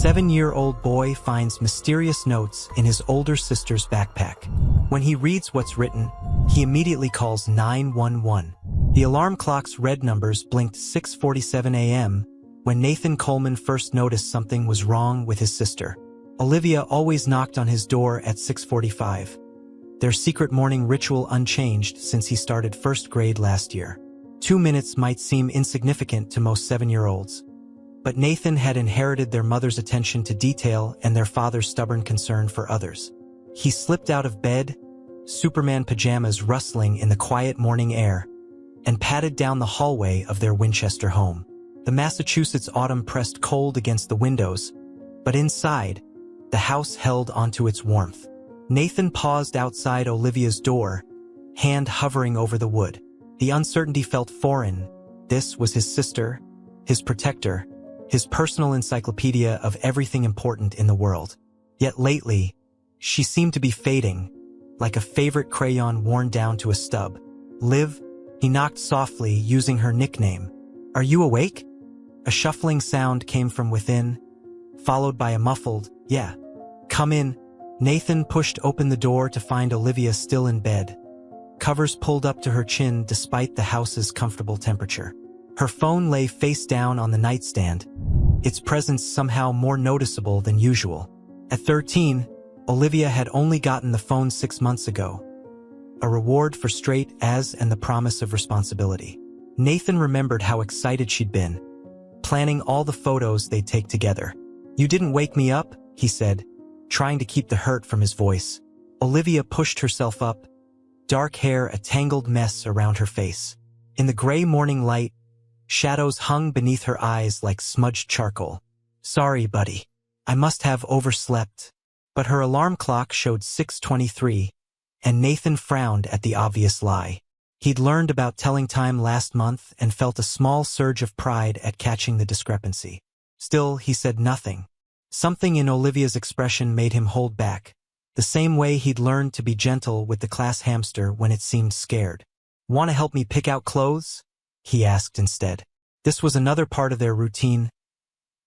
7-year-old boy finds mysterious notes in his older sister's backpack. When he reads what's written, he immediately calls 911. The alarm clock's red numbers blinked 6:47 a.m. when Nathan Coleman first noticed something was wrong with his sister. Olivia always knocked on his door at 6:45. Their secret morning ritual unchanged since he started first grade last year. 2 minutes might seem insignificant to most 7-year-olds. But Nathan had inherited their mother's attention to detail and their father's stubborn concern for others. He slipped out of bed, Superman pajamas rustling in the quiet morning air, and padded down the hallway of their Winchester home. The Massachusetts autumn pressed cold against the windows, but inside, the house held onto its warmth. Nathan paused outside Olivia's door, hand hovering over the wood. The uncertainty felt foreign. This was his sister, his protector, his personal encyclopedia of everything important in the world. Yet lately, she seemed to be fading, like a favorite crayon worn down to a stub. "Liv," he knocked softly, using her nickname. "Are you awake?" A shuffling sound came from within, followed by a muffled, "Yeah. Come in." Nathan pushed open the door to find Olivia still in bed, covers pulled up to her chin despite the house's comfortable temperature. Her phone lay face down on the nightstand, its presence somehow more noticeable than usual. At 13, Olivia had only gotten the phone 6 months ago, a reward for straight A's and the promise of responsibility. Nathan remembered how excited she'd been, planning all the photos they'd take together. "You didn't wake me up," he said, trying to keep the hurt from his voice. Olivia pushed herself up, dark hair a tangled mess around her face. In the gray morning light, shadows hung beneath her eyes like smudged charcoal. "Sorry, buddy. I must have overslept." But her alarm clock showed 6:23, and Nathan frowned at the obvious lie. He'd learned about telling time last month and felt a small surge of pride at catching the discrepancy. Still, he said nothing. Something in Olivia's expression made him hold back, the same way he'd learned to be gentle with the class hamster when it seemed scared. "Want to help me pick out clothes?" he asked instead. This was another part of their routine,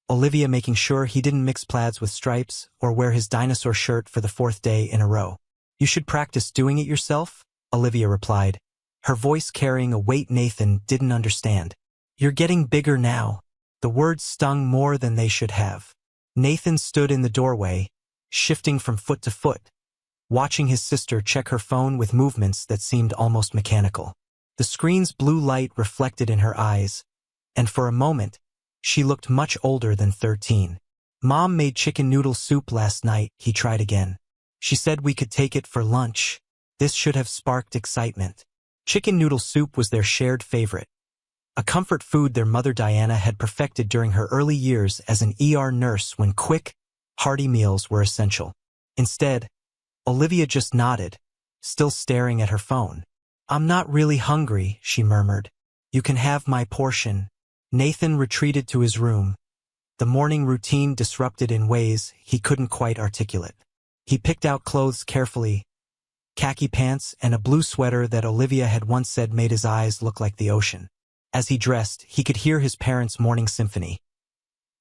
Olivia making sure he didn't mix plaids with stripes or wear his dinosaur shirt for the 4th day in a row. "You should practice doing it yourself," Olivia replied, her voice carrying a weight Nathan didn't understand. "You're getting bigger now." The words stung more than they should have. Nathan stood in the doorway, shifting from foot to foot, watching his sister check her phone with movements that seemed almost mechanical. The screen's blue light reflected in her eyes, and for a moment, she looked much older than 13. "Mom made chicken noodle soup last night," he tried again. "She said we could take it for lunch." This should have sparked excitement. Chicken noodle soup was their shared favorite, a comfort food their mother Diana had perfected during her early years as an ER nurse when quick, hearty meals were essential. Instead, Olivia just nodded, still staring at her phone. "I'm not really hungry," she murmured. "You can have my portion." Nathan retreated to his room, the morning routine disrupted in ways he couldn't quite articulate. He picked out clothes carefully, khaki pants and a blue sweater that Olivia had once said made his eyes look like the ocean. As he dressed, he could hear his parents' morning symphony.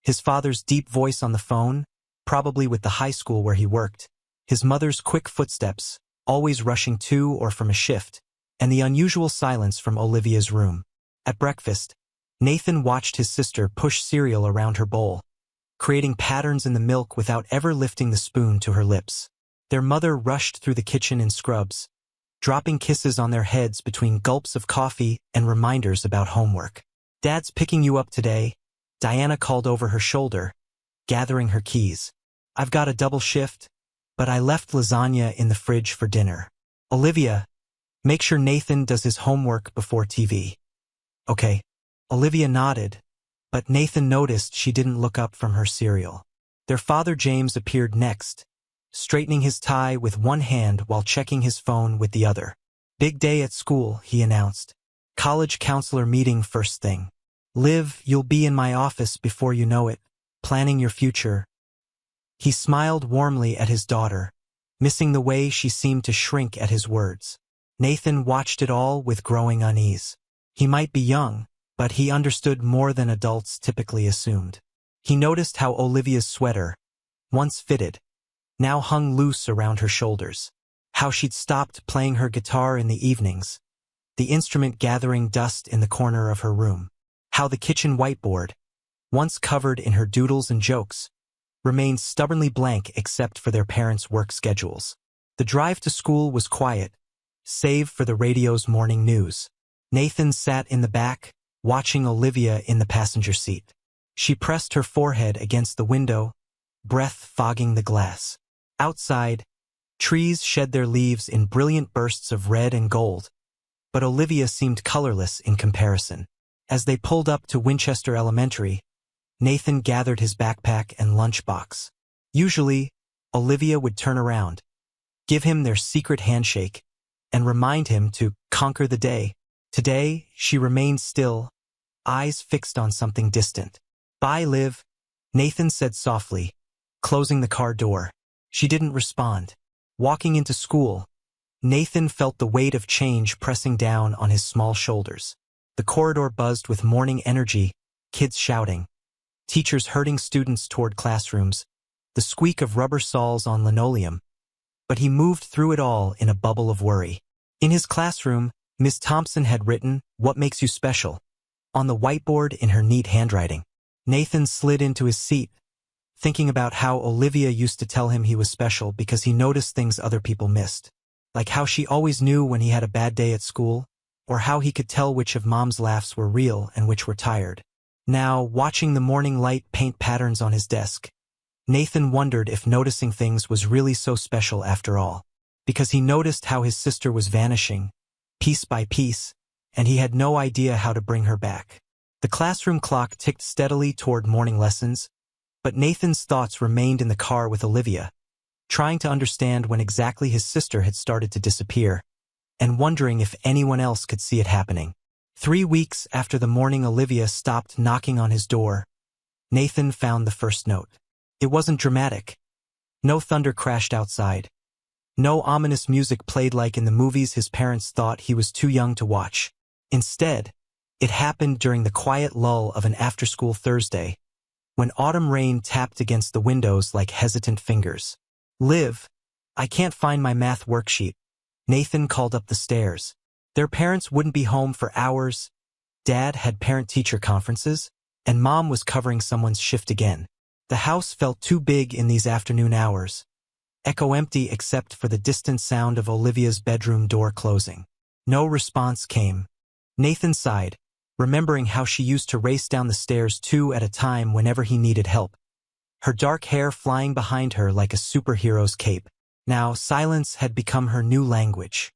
His father's deep voice on the phone, probably with the high school where he worked, his mother's quick footsteps, always rushing to or from a shift, and the unusual silence from Olivia's room. At breakfast, Nathan watched his sister push cereal around her bowl, creating patterns in the milk without ever lifting the spoon to her lips. Their mother rushed through the kitchen in scrubs, dropping kisses on their heads between gulps of coffee and reminders about homework. "Dad's picking you up today," Diana called over her shoulder, gathering her keys. "I've got a double shift, but I left lasagna in the fridge for dinner." "Olivia, make sure Nathan does his homework before TV." "Okay." Olivia nodded, but Nathan noticed she didn't look up from her cereal. Their father James appeared next, straightening his tie with one hand while checking his phone with the other. "Big day at school," he announced. "College counselor meeting first thing. Liv, you'll be in my office before you know it, planning your future." He smiled warmly at his daughter, missing the way she seemed to shrink at his words. Nathan watched it all with growing unease. He might be young, but he understood more than adults typically assumed. He noticed how Olivia's sweater, once fitted, now hung loose around her shoulders. How she'd stopped playing her guitar in the evenings, the instrument gathering dust in the corner of her room. How the kitchen whiteboard, once covered in her doodles and jokes, remained stubbornly blank except for their parents' work schedules. The drive to school was quiet, save for the radio's morning news. Nathan sat in the back, watching Olivia in the passenger seat. She pressed her forehead against the window, breath fogging the glass. Outside, trees shed their leaves in brilliant bursts of red and gold, but Olivia seemed colorless in comparison. As they pulled up to Winchester Elementary, Nathan gathered his backpack and lunchbox. Usually, Olivia would turn around, give him their secret handshake, and remind him to conquer the day. Today, she remained still, eyes fixed on something distant. "Bye, Liv," Nathan said softly, closing the car door. She didn't respond. Walking into school, Nathan felt the weight of change pressing down on his small shoulders. The corridor buzzed with morning energy, kids shouting, teachers herding students toward classrooms, the squeak of rubber soles on linoleum. But he moved through it all in a bubble of worry. In his classroom, Miss Thompson had written, "What makes you special?" on the whiteboard in her neat handwriting. Nathan slid into his seat, thinking about how Olivia used to tell him he was special because he noticed things other people missed. Like how she always knew when he had a bad day at school, or how he could tell which of Mom's laughs were real and which were tired. Now, watching the morning light paint patterns on his desk, Nathan wondered if noticing things was really so special after all. Because he noticed how his sister was vanishing, piece by piece, and he had no idea how to bring her back. The classroom clock ticked steadily toward morning lessons, but Nathan's thoughts remained in the car with Olivia, trying to understand when exactly his sister had started to disappear, and wondering if anyone else could see it happening. 3 weeks after the morning Olivia stopped knocking on his door, Nathan found the first note. It wasn't dramatic. No thunder crashed outside. No ominous music played like in the movies his parents thought he was too young to watch. Instead, it happened during the quiet lull of an after-school Thursday, when autumn rain tapped against the windows like hesitant fingers. "Liv, I can't find my math worksheet," Nathan called up the stairs. Their parents wouldn't be home for hours, Dad had parent-teacher conferences, and Mom was covering someone's shift again. The house felt too big in these afternoon hours, echo-empty except for the distant sound of Olivia's bedroom door closing. No response came. Nathan sighed, remembering how she used to race down the stairs 2 at a time whenever he needed help, her dark hair flying behind her like a superhero's cape. Now, silence had become her new language.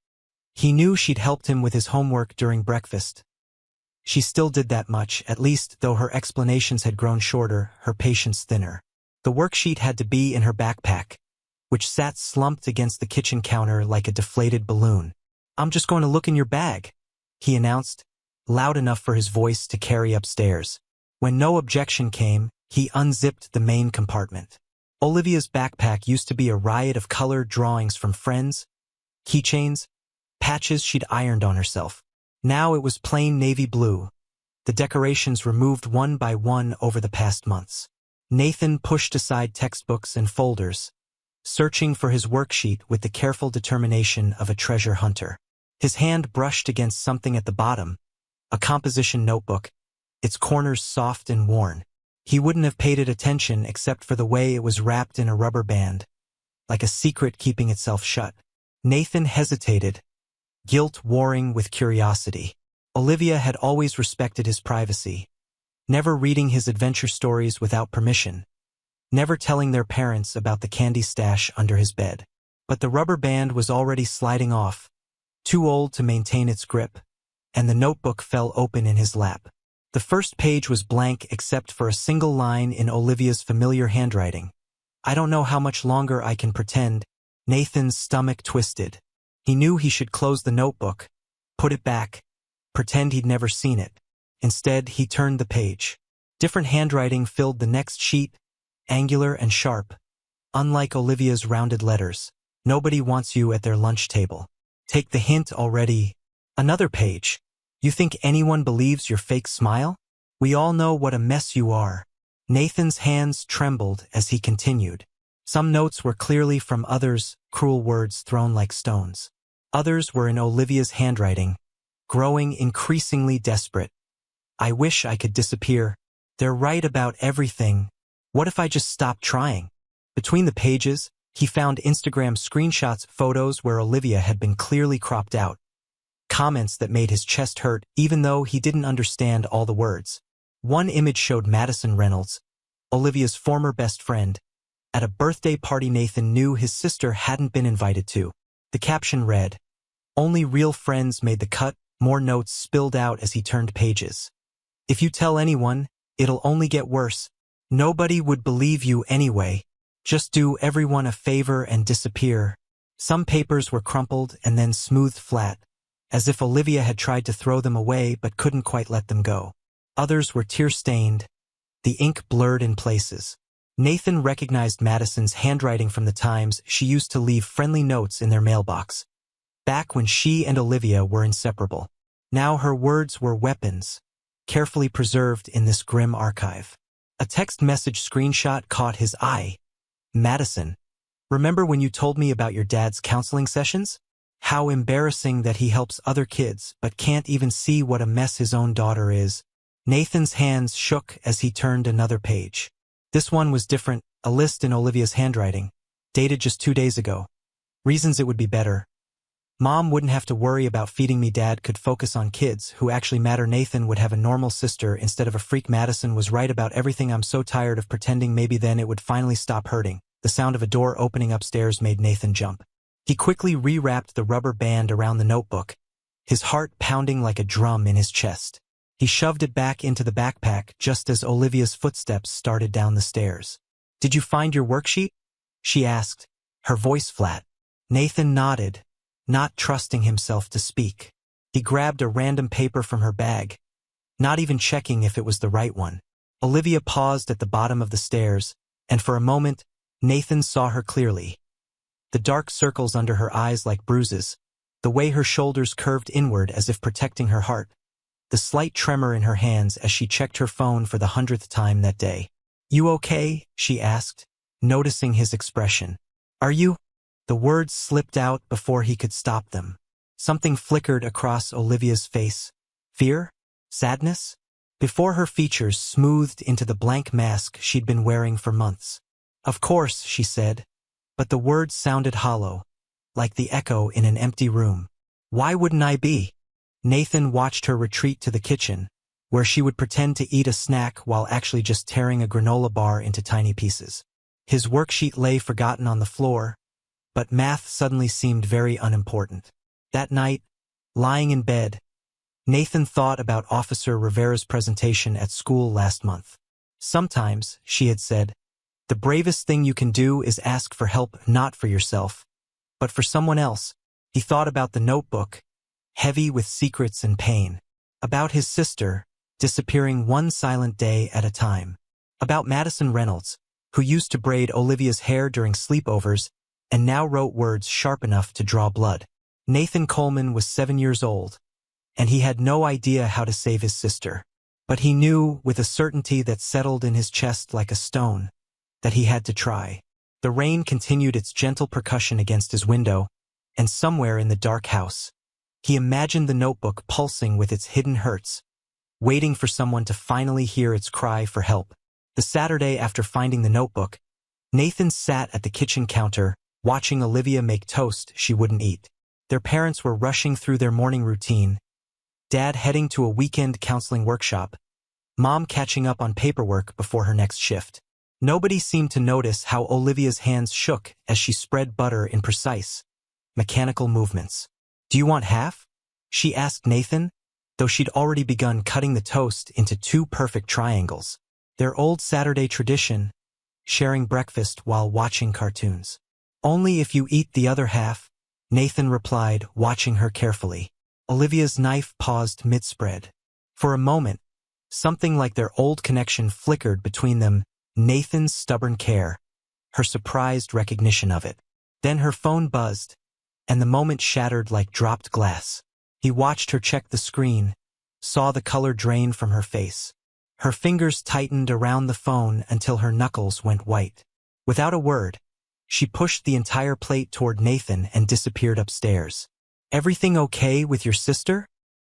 He knew she'd helped him with his homework during breakfast. She still did that much, at least, though her explanations had grown shorter, her patience thinner. The worksheet had to be in her backpack, which sat slumped against the kitchen counter like a deflated balloon. "I'm just going to look in your bag," he announced, loud enough for his voice to carry upstairs. When no objection came, he unzipped the main compartment. Olivia's backpack used to be a riot of colored drawings from friends, keychains, patches she'd ironed on herself. Now it was plain navy blue, the decorations removed one by one over the past months. Nathan pushed aside textbooks and folders, searching for his worksheet with the careful determination of a treasure hunter. His hand brushed against something at the bottom, a composition notebook, its corners soft and worn. He wouldn't have paid it attention except for the way it was wrapped in a rubber band, like a secret keeping itself shut. Nathan hesitated, guilt warring with curiosity. Olivia had always respected his privacy, never reading his adventure stories without permission, never telling their parents about the candy stash under his bed. But the rubber band was already sliding off, too old to maintain its grip, and the notebook fell open in his lap. The first page was blank except for a single line in Olivia's familiar handwriting. "I don't know how much longer I can pretend." Nathan's stomach twisted. He knew he should close the notebook, put it back, pretend he'd never seen it. Instead, he turned the page. Different handwriting filled the next sheet, angular and sharp. Unlike Olivia's rounded letters, "Nobody wants you at their lunch table. Take the hint already." Another page. "You think anyone believes your fake smile? We all know what a mess you are." Nathan's hands trembled as he continued. Some notes were clearly from others, cruel words thrown like stones. Others were in Olivia's handwriting, growing increasingly desperate. I wish I could disappear. They're right about everything. What if I just stopped trying? Between the pages, he found Instagram screenshots, photos where Olivia had been clearly cropped out. Comments that made his chest hurt, even though he didn't understand all the words. One image showed Madison Reynolds, Olivia's former best friend, at a birthday party Nathan knew his sister hadn't been invited to. The caption read, "Only real friends made the cut." More notes spilled out as he turned pages. "If you tell anyone, it'll only get worse. Nobody would believe you anyway. Just do everyone a favor and disappear." Some papers were crumpled and then smoothed flat, as if Olivia had tried to throw them away but couldn't quite let them go. Others were tear-stained, the ink blurred in places. Nathan recognized Madison's handwriting from the times she used to leave friendly notes in their mailbox, back when she and Olivia were inseparable. Now her words were weapons, carefully preserved in this grim archive. A text message screenshot caught his eye. "Madison, remember when you told me about your dad's counseling sessions? How embarrassing that he helps other kids but can't even see what a mess his own daughter is." Nathan's hands shook as he turned another page. This one was different, a list in Olivia's handwriting, dated just 2 days ago. Reasons it would be better. Mom wouldn't have to worry about feeding me. Dad could focus on kids who actually matter. Nathan would have a normal sister instead of a freak. Madison was right about everything. I'm so tired of pretending. Maybe then it would finally stop hurting. The sound of a door opening upstairs made Nathan jump. He quickly rewrapped the rubber band around the notebook, his heart pounding like a drum in his chest. He shoved it back into the backpack just as Olivia's footsteps started down the stairs. "Did you find your worksheet?" she asked, her voice flat. Nathan nodded, not trusting himself to speak. He grabbed a random paper from her bag, not even checking if it was the right one. Olivia paused at the bottom of the stairs, and for a moment, Nathan saw her clearly. The dark circles under her eyes like bruises, the way her shoulders curved inward as if protecting her heart, the slight tremor in her hands as she checked her phone for the 100th time that day. "You okay?" she asked, noticing his expression. "Are you?" The words slipped out before he could stop them. Something flickered across Olivia's face. Fear? Sadness? Before her features smoothed into the blank mask she'd been wearing for months. "Of course," she said, but the words sounded hollow, like the echo in an empty room. "Why wouldn't I be?" Nathan watched her retreat to the kitchen, where she would pretend to eat a snack while actually just tearing a granola bar into tiny pieces. His worksheet lay forgotten on the floor, but math suddenly seemed very unimportant. That night, lying in bed, Nathan thought about Officer Rivera's presentation at school last month. "Sometimes," she had said, "the bravest thing you can do is ask for help, not for yourself, but for someone else." He thought about the notebook, heavy with secrets and pain. About his sister, disappearing one silent day at a time. About Madison Reynolds, who used to braid Olivia's hair during sleepovers and now wrote words sharp enough to draw blood. Nathan Coleman was 7 years old, and he had no idea how to save his sister. But he knew, with a certainty that settled in his chest like a stone, that he had to try. The rain continued its gentle percussion against his window, and somewhere in the dark house, he imagined the notebook pulsing with its hidden hurts, waiting for someone to finally hear its cry for help. The Saturday after finding the notebook, Nathan sat at the kitchen counter, watching Olivia make toast she wouldn't eat. Their parents were rushing through their morning routine, Dad heading to a weekend counseling workshop, Mom catching up on paperwork before her next shift. Nobody seemed to notice how Olivia's hands shook as she spread butter in precise, mechanical movements. "Do you want half?" she asked Nathan, though she'd already begun cutting the toast into 2 perfect triangles. Their old Saturday tradition, sharing breakfast while watching cartoons. "Only if you eat the other half," Nathan replied, watching her carefully. Olivia's knife paused mid-spread. For a moment, something like their old connection flickered between them, Nathan's stubborn care, her surprised recognition of it. Then her phone buzzed, and the moment shattered like dropped glass. He watched her check the screen, saw the color drain from her face. Her fingers tightened around the phone until her knuckles went white. Without a word, she pushed the entire plate toward Nathan and disappeared upstairs. "Everything okay with your sister?"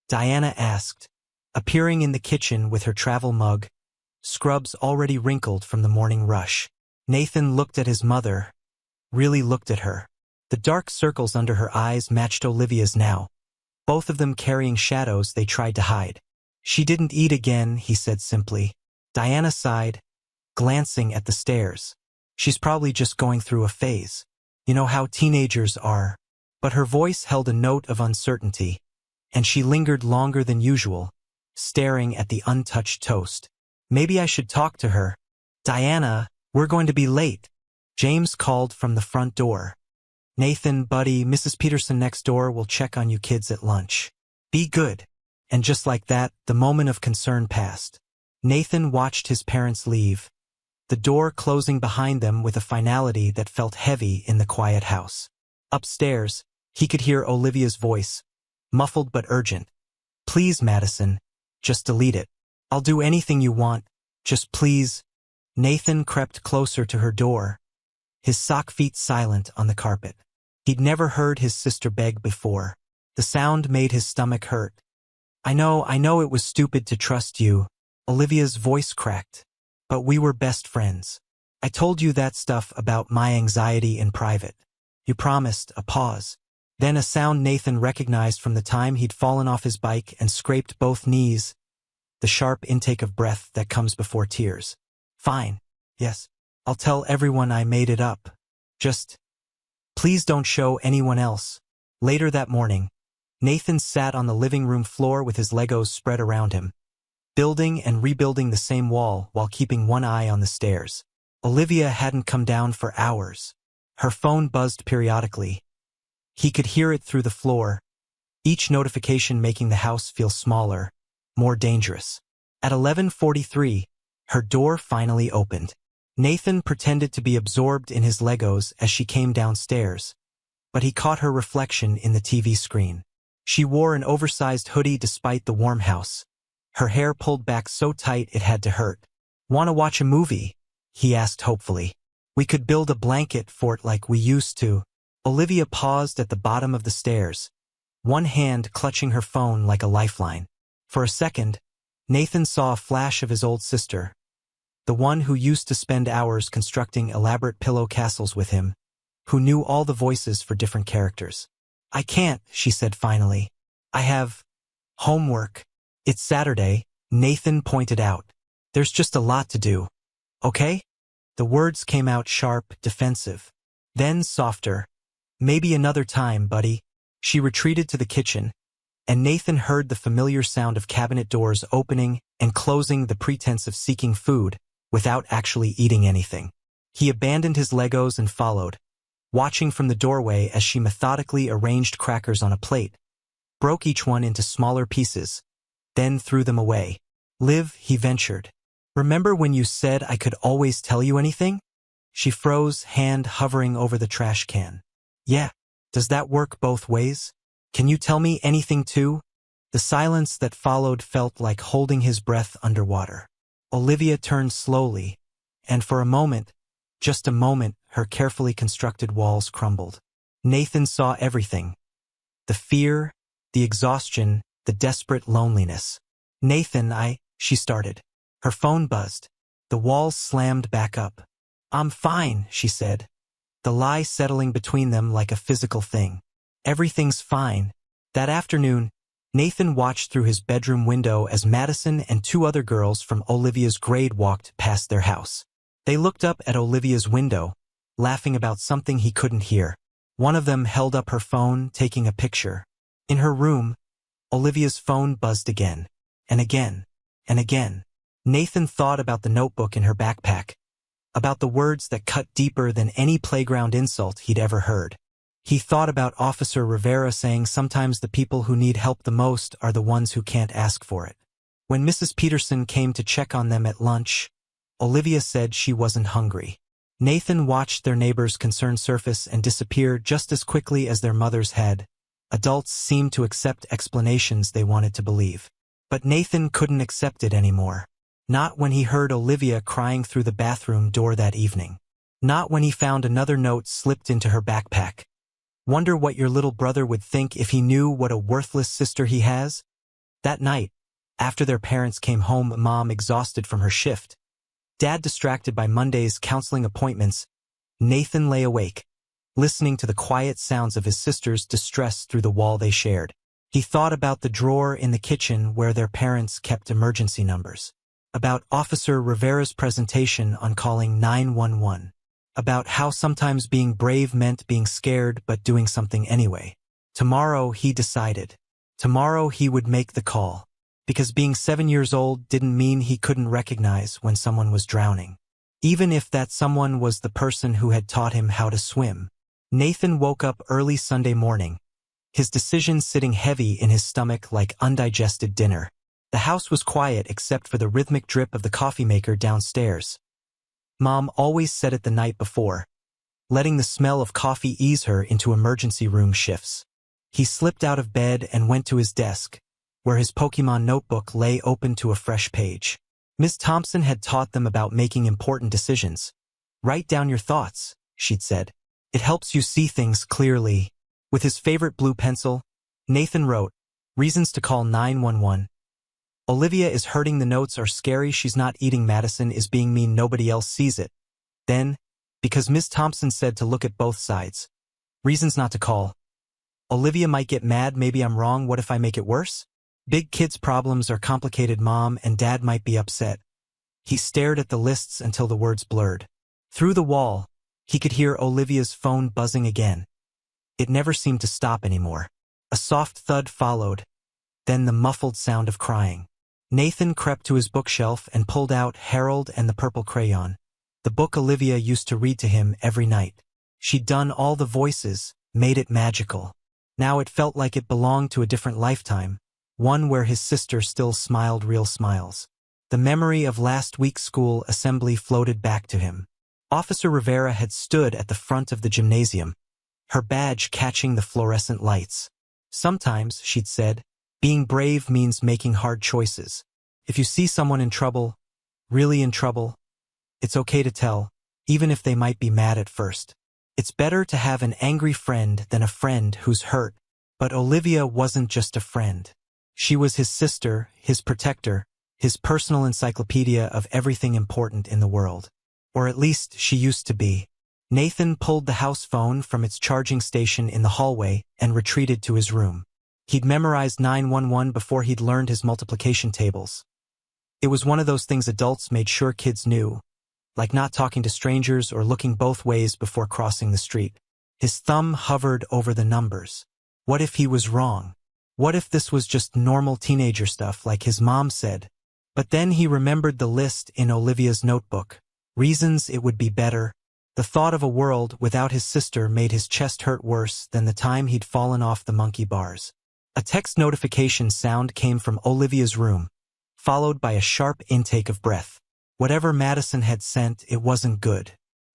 Diana asked, appearing in the kitchen with her travel mug, scrubs already wrinkled from the morning rush. Nathan looked at his mother, really looked at her. The dark circles under her eyes matched Olivia's now, both of them carrying shadows they tried to hide. "She didn't eat again," he said simply. Diana sighed, glancing at the stairs. "She's probably just going through a phase. You know how teenagers are." But her voice held a note of uncertainty, and she lingered longer than usual, staring at the untouched toast. "Maybe I should talk to her." "Diana, we're going to be late," James called from the front door. "Nathan, buddy, Mrs. Peterson next door will check on you kids at lunch. Be good." And just like that, the moment of concern passed. Nathan watched his parents leave, the door closing behind them with a finality that felt heavy in the quiet house. Upstairs, he could hear Olivia's voice, muffled but urgent. "Please, Madison, just delete it. I'll do anything you want, just please." Nathan crept closer to her door, his sock feet silent on the carpet. He'd never heard his sister beg before. The sound made his stomach hurt. I know it was stupid to trust you," Olivia's voice cracked. "But we were best friends. I told you that stuff about my anxiety in private. You promised." A pause. Then a sound Nathan recognized from the time he'd fallen off his bike and scraped both knees, the sharp intake of breath that comes before tears. "Fine. Yes. I'll tell everyone I made it up. Just please don't show anyone else." Later that morning, Nathan sat on the living room floor with his Legos spread around him, building and rebuilding the same wall while keeping one eye on the stairs. Olivia hadn't come down for hours. Her phone buzzed periodically. He could hear it through the floor, each notification making the house feel smaller, more dangerous. At 11:43, her door finally opened. Nathan pretended to be absorbed in his Legos as she came downstairs, but he caught her reflection in the TV screen. She wore an oversized hoodie despite the warm house, her hair pulled back so tight it had to hurt. "Want to watch a movie?" he asked hopefully. "We could build a blanket fort like we used to." Olivia paused at the bottom of the stairs, one hand clutching her phone like a lifeline. For a second, Nathan saw a flash of his old sister, the one who used to spend hours constructing elaborate pillow castles with him, who knew all the voices for different characters. "I can't," she said finally. "I have homework." "It's Saturday," Nathan pointed out. "There's just a lot to do. Okay?" The words came out sharp, defensive. Then softer. "Maybe another time, buddy." She retreated to the kitchen, and Nathan heard the familiar sound of cabinet doors opening and closing, the pretense of seeking food without actually eating anything. He abandoned his Legos and followed, watching from the doorway as she methodically arranged crackers on a plate, broke each one into smaller pieces, then threw them away. "Liv," he ventured, "remember when you said I could always tell you anything?" She froze, hand hovering over the trash can. "Yeah. Does that work both ways? Can you tell me anything too?" The silence that followed felt like holding his breath underwater. Olivia turned slowly, and for a moment, just a moment, her carefully constructed walls crumbled. Nathan saw everything. The fear, the exhaustion, the desperate loneliness. "Nathan, she started. Her phone buzzed. The walls slammed back up. "I'm fine," she said, the lie settling between them like a physical thing. "Everything's fine." That afternoon, Nathan watched through his bedroom window as Madison and two other girls from Olivia's grade walked past their house. They looked up at Olivia's window, laughing about something he couldn't hear. One of them held up her phone, taking a picture. In her room, Olivia's phone buzzed again, and again, and again. Nathan thought about the notebook in her backpack, about the words that cut deeper than any playground insult he'd ever heard. He thought about Officer Rivera saying sometimes the people who need help the most are the ones who can't ask for it. When Mrs. Peterson came to check on them at lunch, Olivia said she wasn't hungry. Nathan watched their neighbors' concern surface and disappear just as quickly as their mothers had. Adults seemed to accept explanations they wanted to believe. But Nathan couldn't accept it anymore. Not when he heard Olivia crying through the bathroom door that evening. Not when he found another note slipped into her backpack. Wonder what your little brother would think if he knew what a worthless sister he has? That night, after their parents came home, Mom exhausted from her shift, Dad distracted by Monday's counseling appointments, Nathan lay awake, listening to the quiet sounds of his sister's distress through the wall they shared. He thought about the drawer in the kitchen where their parents kept emergency numbers, about Officer Rivera's presentation on calling 911, about how sometimes being brave meant being scared but doing something anyway. Tomorrow, he decided. Tomorrow he would make the call, because being 7 years old didn't mean he couldn't recognize when someone was drowning, even if that someone was the person who had taught him how to swim. Nathan woke up early Sunday morning, his decision sitting heavy in his stomach like undigested dinner. The house was quiet except for the rhythmic drip of the coffee maker downstairs. Mom always said it the night before, letting the smell of coffee ease her into emergency room shifts. He slipped out of bed and went to his desk, where his Pokemon notebook lay open to a fresh page. Ms. Thompson had taught them about making important decisions. Write down your thoughts, she'd said. It helps you see things clearly. With his favorite blue pencil, Nathan wrote, reasons to call 911. Olivia is hurting, the notes are scary, she's not eating, Madison is being mean, nobody else sees it. Then, because Ms. Thompson said to look at both sides. Reasons not to call. Olivia might get mad, maybe I'm wrong, what if I make it worse? Big kids' problems are complicated, Mom and Dad might be upset. He stared at the lists until the words blurred. Through the wall, he could hear Olivia's phone buzzing again. It never seemed to stop anymore. A soft thud followed, then the muffled sound of crying. Nathan crept to his bookshelf and pulled out Harold and the Purple Crayon, the book Olivia used to read to him every night. She'd done all the voices, made it magical. Now it felt like it belonged to a different lifetime, one where his sister still smiled real smiles. The memory of last week's school assembly floated back to him. Officer Rivera had stood at the front of the gymnasium, her badge catching the fluorescent lights. Sometimes, she'd said, being brave means making hard choices. If you see someone in trouble, really in trouble, it's okay to tell, even if they might be mad at first. It's better to have an angry friend than a friend who's hurt. But Olivia wasn't just a friend. She was his sister, his protector, his personal encyclopedia of everything important in the world. Or at least she used to be. Nathan pulled the house phone from its charging station in the hallway and retreated to his room. He'd memorized 911 before he'd learned his multiplication tables. It was one of those things adults made sure kids knew, like not talking to strangers or looking both ways before crossing the street. His thumb hovered over the numbers. What if he was wrong? What if this was just normal teenager stuff like his mom said? But then he remembered the list in Olivia's notebook. Reasons it would be better. The thought of a world without his sister made his chest hurt worse than the time he'd fallen off the monkey bars. A text notification sound came from Olivia's room, followed by a sharp intake of breath. Whatever Madison had sent, it wasn't good.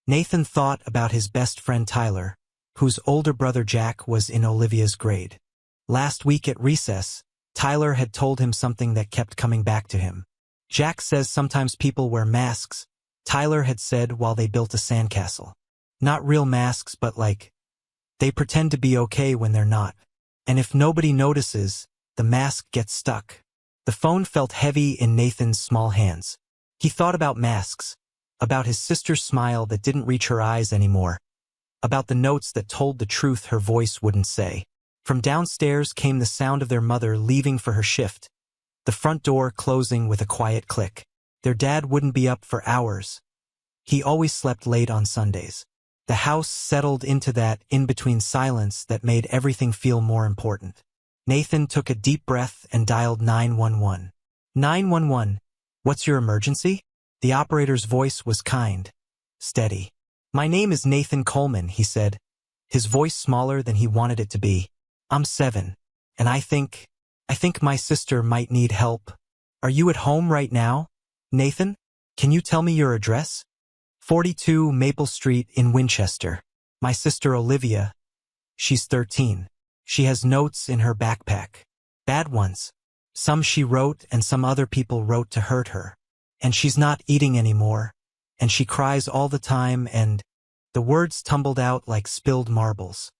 Nathan thought about his best friend Tyler, whose older brother Jack was in Olivia's grade. Last week at recess, Tyler had told him something that kept coming back to him. Jack says sometimes people wear masks, Tyler had said while they built a sandcastle. Not real masks, but like, they pretend to be okay when they're not. And if nobody notices, the mask gets stuck. The phone felt heavy in Nathan's small hands. He thought about masks, about his sister's smile that didn't reach her eyes anymore, about the notes that told the truth her voice wouldn't say. From downstairs came the sound of their mother leaving for her shift, the front door closing with a quiet click. Their dad wouldn't be up for hours. He always slept late on Sundays. The house settled into that in-between silence that made everything feel more important. Nathan took a deep breath and dialed 911. 911, what's your emergency? The operator's voice was kind, steady. My name is Nathan Coleman, he said, his voice smaller than he wanted it to be. I'm 7, and I think my sister might need help. Are you at home right now? Nathan, can you tell me your address? 42 Maple Street in Winchester. My sister Olivia. She's 13. She has notes in her backpack. Bad ones. Some she wrote and some other people wrote to hurt her. And she's not eating anymore. And she cries all the time and... The words tumbled out like spilled marbles.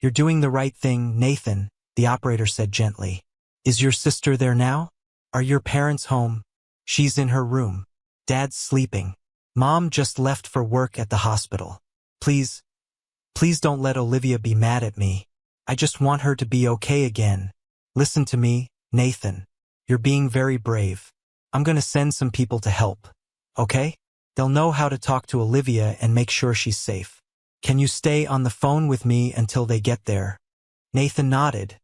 You're doing the right thing, Nathan, the operator said gently. Is your sister there now? Are your parents home? She's in her room. Dad's sleeping. Mom just left for work at the hospital. Please don't let Olivia be mad at me. I just want her to be okay again. Listen to me, Nathan. You're being very brave. I'm gonna send some people to help. Okay? They'll know how to talk to Olivia and make sure she's safe. Can you stay on the phone with me until they get there? Nathan nodded,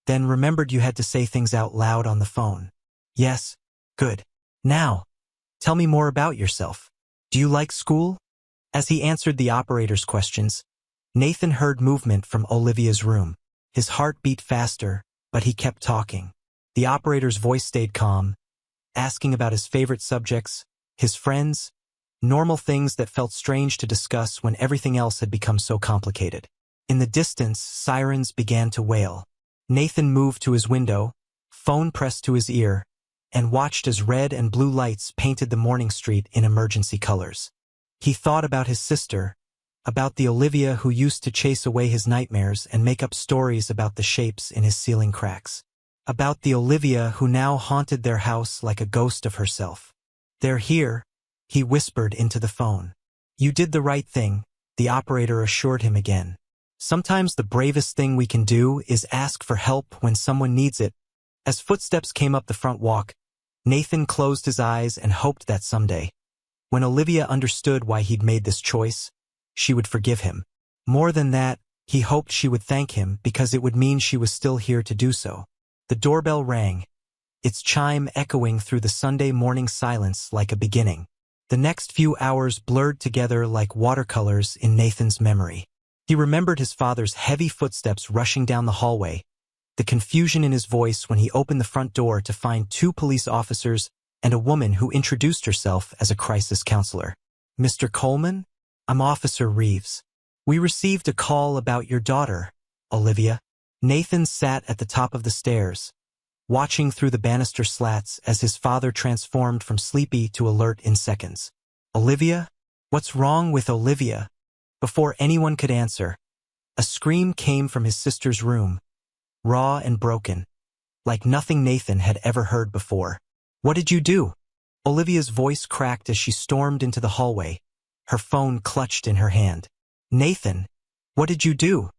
then remembered you had to say things out loud on the phone. Yes, good. Now, tell me more about yourself. Do you like school? As he answered the operator's questions, Nathan heard movement from Olivia's room. His heart beat faster, but he kept talking. The operator's voice stayed calm, asking about his favorite subjects, his friends, normal things that felt strange to discuss when everything else had become so complicated. In the distance, sirens began to wail. Nathan moved to his window, phone pressed to his ear, and watched as red and blue lights painted the morning street in emergency colors. He thought about his sister, about the Olivia who used to chase away his nightmares and make up stories about the shapes in his ceiling cracks. About the Olivia who now haunted their house like a ghost of herself. They're here, he whispered into the phone. You did the right thing, the operator assured him again. Sometimes the bravest thing we can do is ask for help when someone needs it. As footsteps came up the front walk, Nathan closed his eyes and hoped that someday, when Olivia understood why he'd made this choice, she would forgive him. More than that, he hoped she would thank him because it would mean she was still here to do so. The doorbell rang, its chime echoing through the Sunday morning silence like a beginning. The next few hours blurred together like watercolors in Nathan's memory. He remembered his father's heavy footsteps rushing down the hallway, the confusion in his voice when he opened the front door to find 2 police officers and a woman who introduced herself as a crisis counselor. Mr. Coleman? I'm Officer Reeves. We received a call about your daughter, Olivia. Nathan sat at the top of the stairs, watching through the banister slats as his father transformed from sleepy to alert in seconds. Olivia? What's wrong with Olivia? Before anyone could answer, a scream came from his sister's room, raw and broken, like nothing Nathan had ever heard before. What did you do? Olivia's voice cracked as she stormed into the hallway, her phone clutched in her hand. Nathan, what did you do?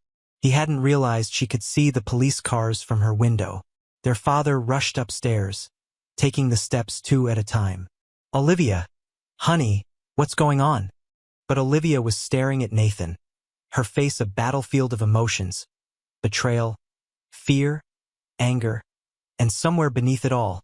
He hadn't realized she could see the police cars from her window. Their father rushed upstairs, taking the steps 2 at a time. Olivia, honey, what's going on? But Olivia was staring at Nathan, her face a battlefield of emotions, betrayal, fear, anger, and somewhere beneath it all,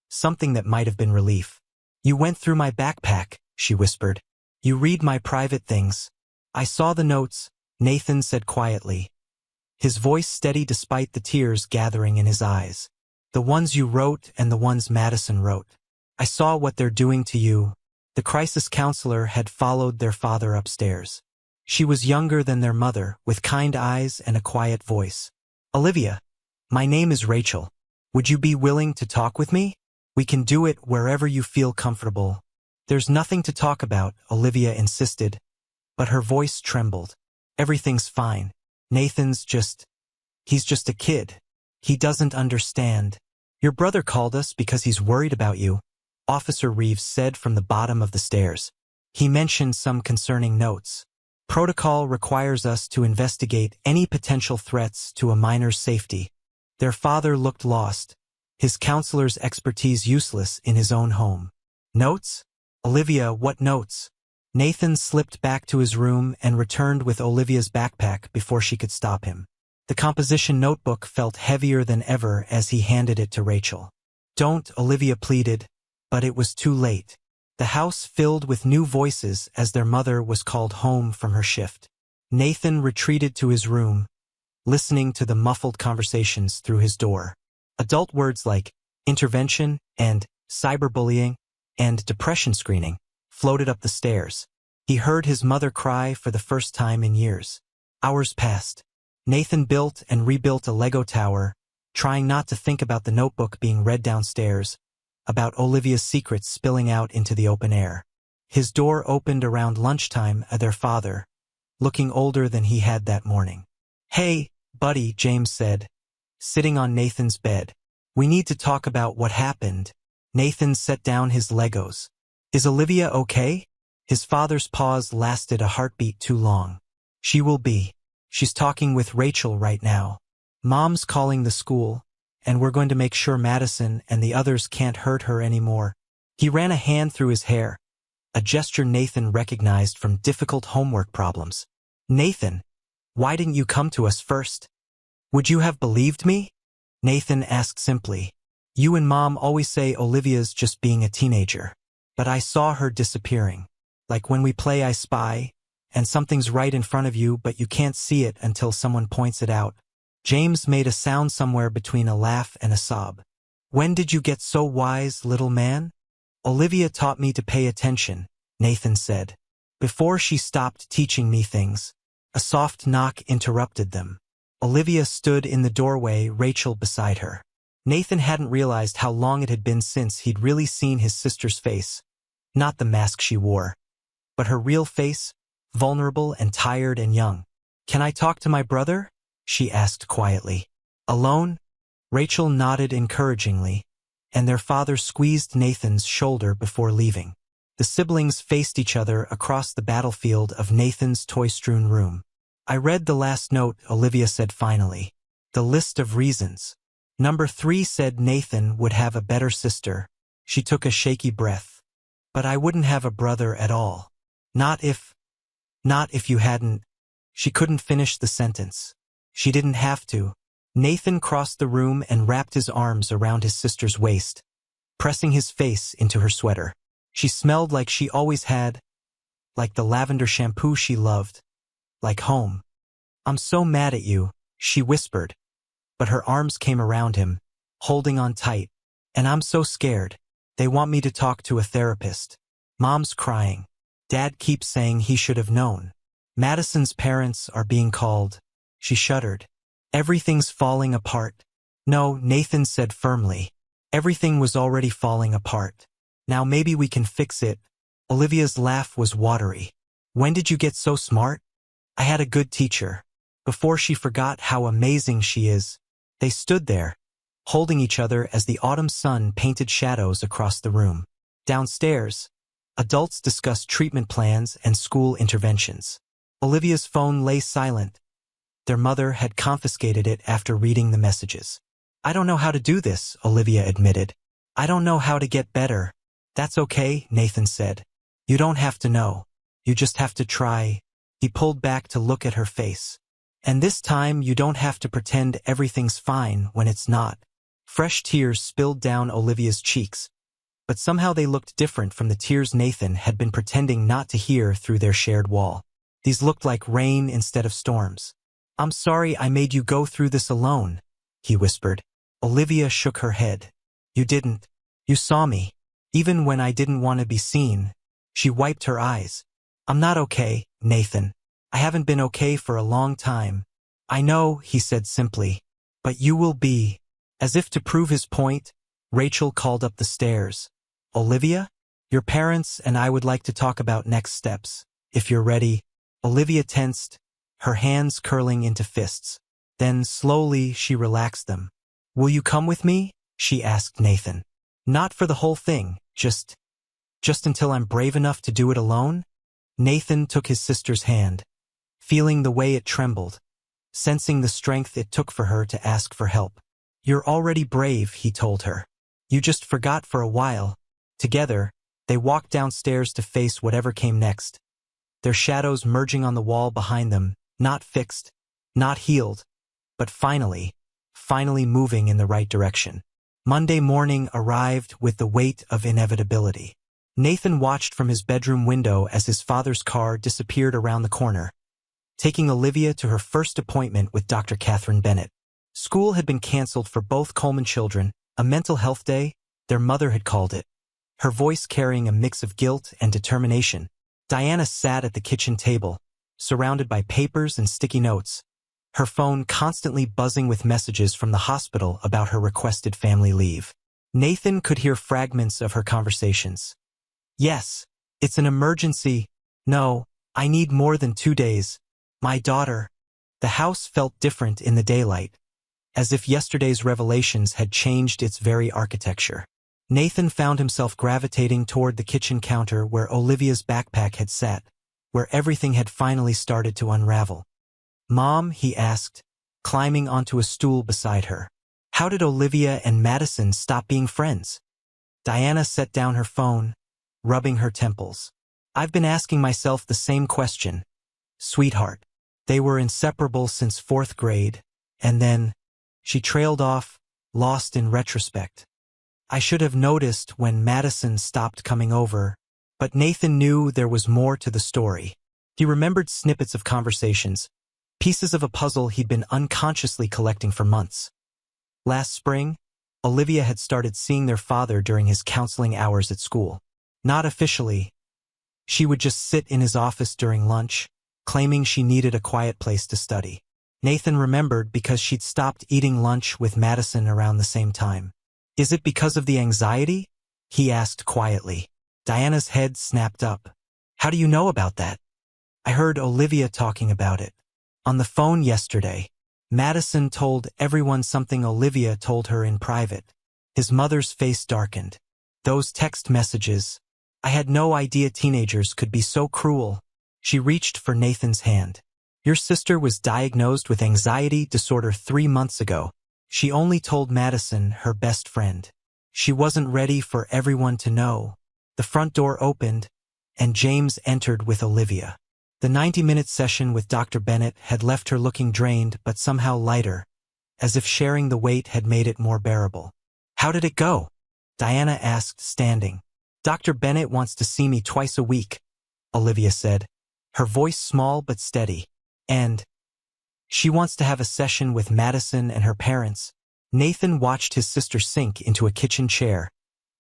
something that might have been relief. You went through my backpack, she whispered. You read my private things. I saw the notes, Nathan said quietly, his voice steady despite the tears gathering in his eyes. The ones you wrote and the ones Madison wrote. I saw what they're doing to you. The crisis counselor had followed their father upstairs. She was younger than their mother, with kind eyes and a quiet voice. Olivia, my name is Rachel. Would you be willing to talk with me? We can do it wherever you feel comfortable. There's nothing to talk about, Olivia insisted, but her voice trembled. Everything's fine. Nathan's he's just a kid. He doesn't understand. Your brother called us because he's worried about you, Officer Reeves said from the bottom of the stairs. He mentioned some concerning notes. Protocol requires us to investigate any potential threats to a minor's safety. Their father looked lost, his counselor's expertise useless in his own home. Notes? Olivia, what notes? Nathan slipped back to his room and returned with Olivia's backpack before she could stop him. The composition notebook felt heavier than ever as he handed it to Rachel. Don't, Olivia pleaded, but it was too late. The house filled with new voices as their mother was called home from her shift. Nathan retreated to his room, listening to the muffled conversations through his door. Adult words like intervention and cyberbullying and depression screening floated up the stairs. He heard his mother cry for the first time in years. Hours passed. Nathan built and rebuilt a Lego tower, trying not to think about the notebook being read downstairs, about Olivia's secrets spilling out into the open air. His door opened around lunchtime at their father, looking older than he had that morning. "Hey, buddy," James said, sitting on Nathan's bed. "We need to talk about what happened." Nathan set down his Legos. "Is Olivia okay?" His father's pause lasted a heartbeat too long. "She will be. She's talking with Rachel right now. Mom's calling the school, and we're going to make sure Madison and the others can't hurt her anymore." He ran a hand through his hair, a gesture Nathan recognized from difficult homework problems. "Nathan, why didn't you come to us first? Would you have believed me?" Nathan asked simply. "You and Mom always say Olivia's just being a teenager. But I saw her disappearing. Like when we play I Spy, and something's right in front of you but you can't see it until someone points it out." James made a sound somewhere between a laugh and a sob. "When did you get so wise, little man?" "Olivia taught me to pay attention," Nathan said. "Before she stopped teaching me things." A soft knock interrupted them. Olivia stood in the doorway, Rachel beside her. Nathan hadn't realized how long it had been since he'd really seen his sister's face. Not the mask she wore, but her real face, vulnerable and tired and young. "Can I talk to my brother?" she asked quietly. "Alone?" Rachel nodded encouragingly, and their father squeezed Nathan's shoulder before leaving. The siblings faced each other across the battlefield of Nathan's toy-strewn room. "I read the last note," Olivia said finally. "The list of reasons. Number 3 said Nathan would have a better sister." She took a shaky breath. "But I wouldn't have a brother at all. Not if you hadn't." She couldn't finish the sentence. She didn't have to. Nathan crossed the room and wrapped his arms around his sister's waist, pressing his face into her sweater. She smelled like she always had, like the lavender shampoo she loved, like home. "I'm so mad at you," she whispered, but her arms came around him, holding on tight. "And I'm so scared. They want me to talk to a therapist. Mom's crying. Dad keeps saying he should have known. Madison's parents are being called." She shuddered. "Everything's falling apart." "No," Nathan said firmly. "Everything was already falling apart. Now maybe we can fix it." Olivia's laugh was watery. "When did you get so smart?" "I had a good teacher." Before she forgot how amazing she is, they stood there, holding each other as the autumn sun painted shadows across the room. Downstairs, adults discussed treatment plans and school interventions. Olivia's phone lay silent. Their mother had confiscated it after reading the messages. "I don't know how to do this," Olivia admitted. "I don't know how to get better." "That's okay," Nathan said. "You don't have to know. You just have to try." He pulled back to look at her face. "And this time you don't have to pretend everything's fine when it's not." Fresh tears spilled down Olivia's cheeks, but somehow they looked different from the tears Nathan had been pretending not to hear through their shared wall. These looked like rain instead of storms. "I'm sorry I made you go through this alone," he whispered. Olivia shook her head. "You didn't. You saw me, even when I didn't want to be seen." She wiped her eyes. "I'm not okay, Nathan. I haven't been okay for a long time." "I know," he said simply. "But you will be." As if to prove his point, Rachel called up the stairs. "Olivia? Your parents and I would like to talk about next steps, if you're ready." Olivia tensed, her hands curling into fists. Then, slowly, she relaxed them. "Will you come with me?" she asked Nathan. "Not for the whole thing, just until I'm brave enough to do it alone?" Nathan took his sister's hand, feeling the way it trembled, sensing the strength it took for her to ask for help. "You're already brave," he told her. "You just forgot for a while." Together, they walked downstairs to face whatever came next, their shadows merging on the wall behind them, not fixed, not healed, but finally moving in the right direction. Monday morning arrived with the weight of inevitability. Nathan watched from his bedroom window as his father's car disappeared around the corner, taking Olivia to her first appointment with Dr. Catherine Bennett. School had been canceled for both Coleman children, a mental health day, their mother had called it, her voice carrying a mix of guilt and determination. Diana sat at the kitchen table, surrounded by papers and sticky notes, her phone constantly buzzing with messages from the hospital about her requested family leave. Nathan could hear fragments of her conversations. Yes, it's an emergency. No, I need more than 2 days. My daughter. The house felt different in the daylight, as if yesterday's revelations had changed its very architecture. Nathan found himself gravitating toward the kitchen counter where Olivia's backpack had sat, where everything had finally started to unravel. "Mom," he asked, climbing onto a stool beside her. "How did Olivia and Madison stop being friends?" Diana set down her phone, rubbing her temples. "I've been asking myself the same question. Sweetheart. They were inseparable since 4th grade, and then..." She trailed off, lost in retrospect. "I should have noticed when Madison stopped coming over," but Nathan knew there was more to the story. He remembered snippets of conversations, pieces of a puzzle he'd been unconsciously collecting for months. Last spring, Olivia had started seeing their father during his counseling hours at school. Not officially. She would just sit in his office during lunch, claiming she needed a quiet place to study. Nathan remembered because she'd stopped eating lunch with Madison around the same time. "Is it because of the anxiety?" he asked quietly. Diana's head snapped up. "How do you know about that?" "I heard Olivia talking about it. On the phone yesterday." Madison told everyone something Olivia told her in private. His mother's face darkened. "Those text messages. I had no idea teenagers could be so cruel." She reached for Nathan's hand. "Your sister was diagnosed with anxiety disorder 3 months ago. She only told Madison, her best friend. She wasn't ready for everyone to know." The front door opened, and James entered with Olivia. The 90-minute session with Dr. Bennett had left her looking drained but somehow lighter, as if sharing the weight had made it more bearable. "How did it go?" Diana asked, standing. "Dr. Bennett wants to see me twice a week," Olivia said, her voice small but steady. "And she wants to have a session with Madison and her parents." Nathan watched his sister sink into a kitchen chair,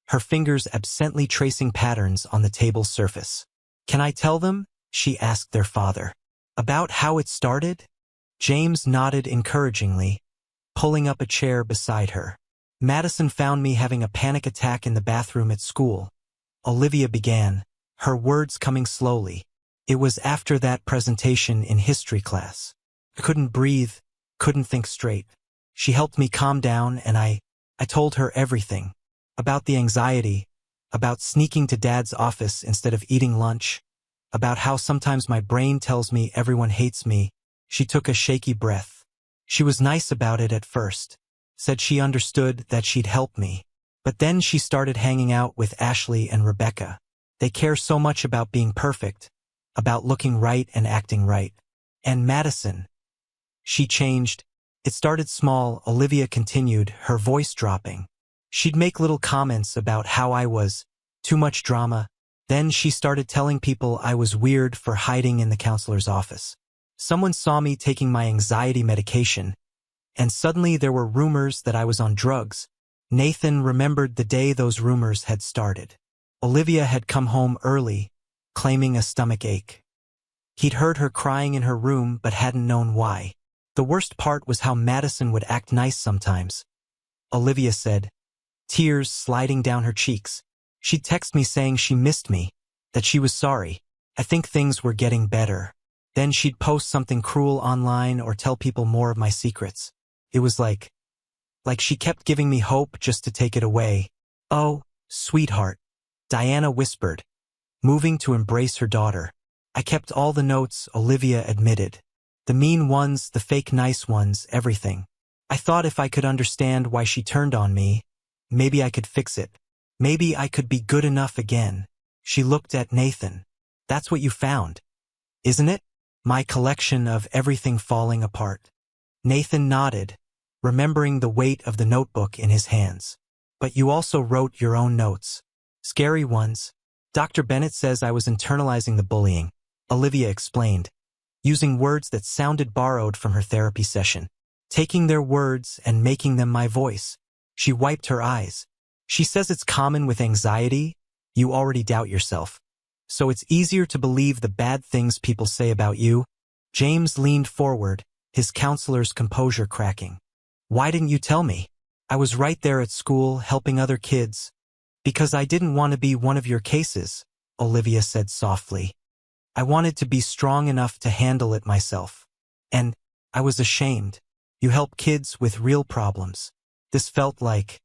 her fingers absently tracing patterns on the table's surface. "Can I tell them?" she asked their father. "About how it started?" James nodded encouragingly, pulling up a chair beside her. "Madison found me having a panic attack in the bathroom at school," Olivia began, her words coming slowly. "It was after that presentation in history class. I couldn't breathe, couldn't think straight. She helped me calm down, and I told her everything. About the anxiety, about sneaking to Dad's office instead of eating lunch, about how sometimes my brain tells me everyone hates me." She took a shaky breath. "She was nice about it at first, said she understood that she'd help me. But then she started hanging out with Ashley and Rebecca. They care so much about being perfect, about looking right and acting right. And Madison. She changed. It started small," Olivia continued, her voice dropping. "She'd make little comments about how I was too much drama. Then she started telling people I was weird for hiding in the counselor's office. Someone saw me taking my anxiety medication, and suddenly there were rumors that I was on drugs." Nathan remembered the day those rumors had started. Olivia had come home early, claiming a stomach ache. He'd heard her crying in her room but hadn't known why. The worst part was how Madison would act nice sometimes, Olivia said, tears sliding down her cheeks. She'd text me saying she missed me, that she was sorry. I think things were getting better. Then she'd post something cruel online or tell people more of my secrets. It was like she kept giving me hope just to take it away. "Oh, sweetheart," Diana whispered, moving to embrace her daughter. "I kept all the notes," Olivia admitted. "The mean ones, the fake nice ones, everything. I thought if I could understand why she turned on me, maybe I could fix it. Maybe I could be good enough again." She looked at Nathan. "That's what you found, isn't it? My collection of everything falling apart." Nathan nodded, remembering the weight of the notebook in his hands. "But you also wrote your own notes. Scary ones. Dr. Bennett says I was internalizing the bullying," Olivia explained, using words that sounded borrowed from her therapy session. "Taking their words and making them my voice." She wiped her eyes. "She says it's common with anxiety. You already doubt yourself. So it's easier to believe the bad things people say about you." James leaned forward, his counselor's composure cracking. "Why didn't you tell me?" I was right there at school helping other kids. Because I didn't want to be one of your cases, Olivia said softly. I wanted to be strong enough to handle it myself. And I was ashamed. You help kids with real problems. This felt like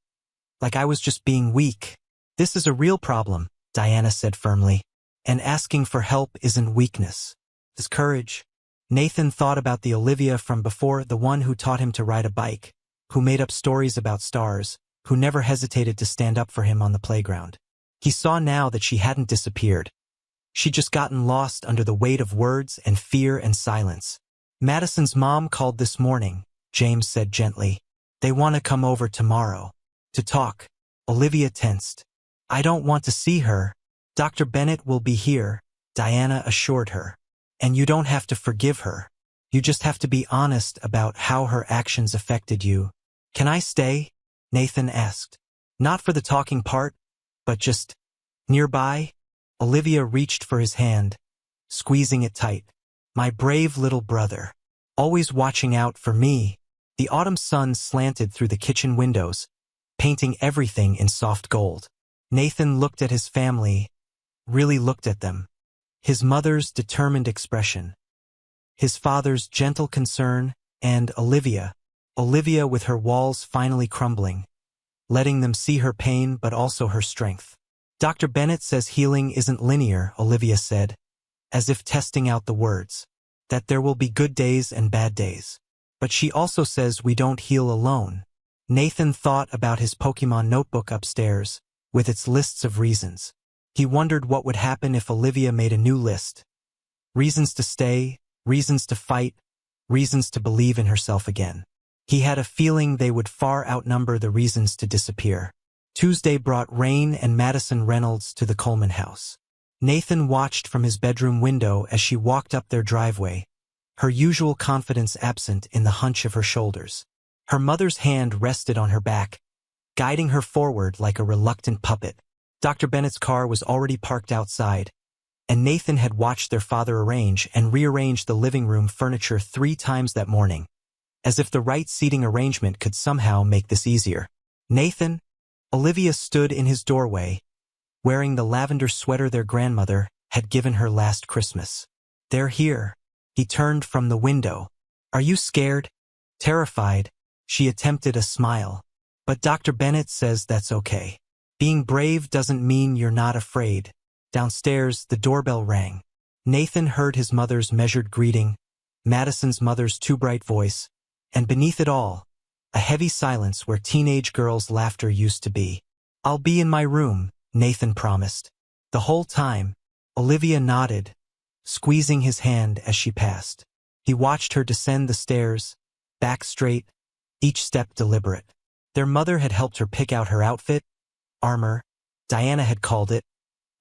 I was just being weak. This is a real problem, Diana said firmly. And asking for help isn't weakness. It's courage. Nathan thought about the Olivia from before, the one who taught him to ride a bike, who made up stories about stars, who never hesitated to stand up for him on the playground. He saw now that she hadn't disappeared. She'd just gotten lost under the weight of words and fear and silence. Madison's mom called this morning, James said gently. They want to come over tomorrow. To talk. Olivia tensed. I don't want to see her. Dr. Bennett will be here, Diana assured her. And you don't have to forgive her. You just have to be honest about how her actions affected you. Can I stay? Nathan asked. Not for the talking part, but just nearby. Olivia reached for his hand, squeezing it tight. My brave little brother. Always watching out for me. The autumn sun slanted through the kitchen windows, painting everything in soft gold. Nathan looked at his family, really looked at them. His mother's determined expression, his father's gentle concern, and Olivia with her walls finally crumbling, letting them see her pain but also her strength. Dr. Bennett says healing isn't linear, Olivia said, as if testing out the words, that there will be good days and bad days. But she also says we don't heal alone. Nathan thought about his Pokemon notebook upstairs, with its lists of reasons. He wondered what would happen if Olivia made a new list. Reasons to stay, reasons to fight, reasons to believe in herself again. He had a feeling they would far outnumber the reasons to disappear. Tuesday brought Rain and Madison Reynolds to the Coleman house. Nathan watched from his bedroom window as she walked up their driveway, her usual confidence absent in the hunch of her shoulders. Her mother's hand rested on her back, guiding her forward like a reluctant puppet. Dr. Bennett's car was already parked outside, and Nathan had watched their father arrange and rearrange the living room furniture 3 times that morning, as if the right seating arrangement could somehow make this easier. Nathan? Olivia stood in his doorway, wearing the lavender sweater their grandmother had given her last Christmas. They're here. He turned from the window. Are you scared? Terrified. She attempted a smile. But Dr. Bennett says that's okay. Being brave doesn't mean you're not afraid. Downstairs, the doorbell rang. Nathan heard his mother's measured greeting, Madison's mother's too bright voice, and beneath it all, a heavy silence where teenage girls' laughter used to be. I'll be in my room, Nathan promised. The whole time, Olivia nodded, squeezing his hand as she passed. He watched her descend the stairs, back straight, each step deliberate. Their mother had helped her pick out her outfit, armor, Diana had called it,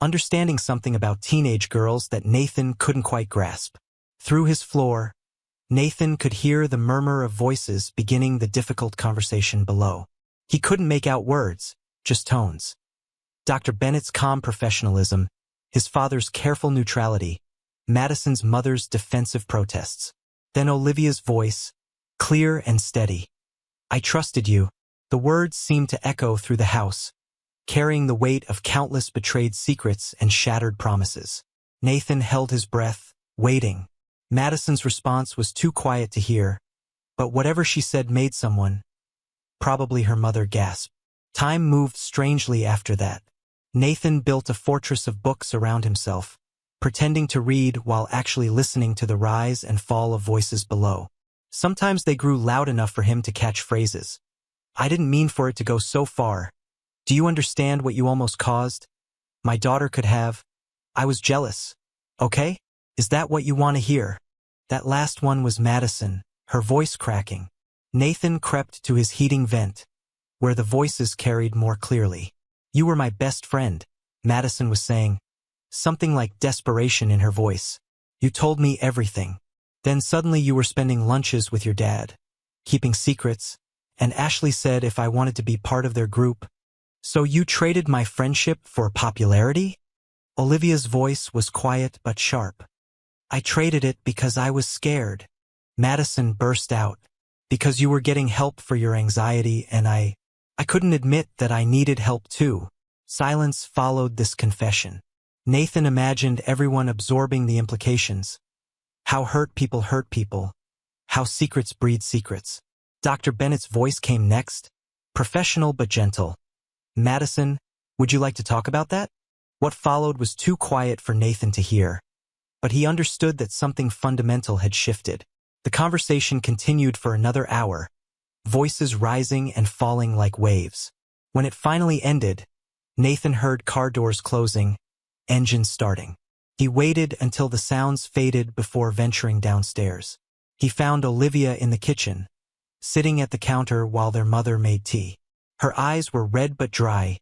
understanding something about teenage girls that Nathan couldn't quite grasp. Through his floor, Nathan could hear the murmur of voices beginning the difficult conversation below. He couldn't make out words, just tones. Dr. Bennett's calm professionalism, his father's careful neutrality, Madison's mother's defensive protests. Then Olivia's voice, clear and steady. I trusted you. The words seemed to echo through the house, carrying the weight of countless betrayed secrets and shattered promises. Nathan held his breath, waiting. Madison's response was too quiet to hear, but whatever she said made someone, probably her mother, gasp. Time moved strangely after that. Nathan built a fortress of books around himself, pretending to read while actually listening to the rise and fall of voices below. Sometimes they grew loud enough for him to catch phrases. I didn't mean for it to go so far. Do you understand what you almost caused? My daughter could have. I was jealous. Okay? Is that what you want to hear? That last one was Madison, her voice cracking. Nathan crept to his heating vent, where the voices carried more clearly. You were my best friend, Madison was saying, something like desperation in her voice. You told me everything. Then suddenly you were spending lunches with your dad, keeping secrets, and Ashley said if I wanted to be part of their group. So you traded my friendship for popularity? Olivia's voice was quiet but sharp. I traded it because I was scared. Madison burst out. Because you were getting help for your anxiety and I I couldn't admit that I needed help too. Silence followed this confession. Nathan imagined everyone absorbing the implications. How hurt people, how secrets breed secrets. Dr. Bennett's voice came next, professional but gentle. Madison, would you like to talk about that? What followed was too quiet for Nathan to hear, but he understood that something fundamental had shifted. The conversation continued for another hour, voices rising and falling like waves. When it finally ended, Nathan heard car doors closing, engines starting. He waited until the sounds faded before venturing downstairs. He found Olivia in the kitchen, sitting at the counter while their mother made tea. Her eyes were red but dry,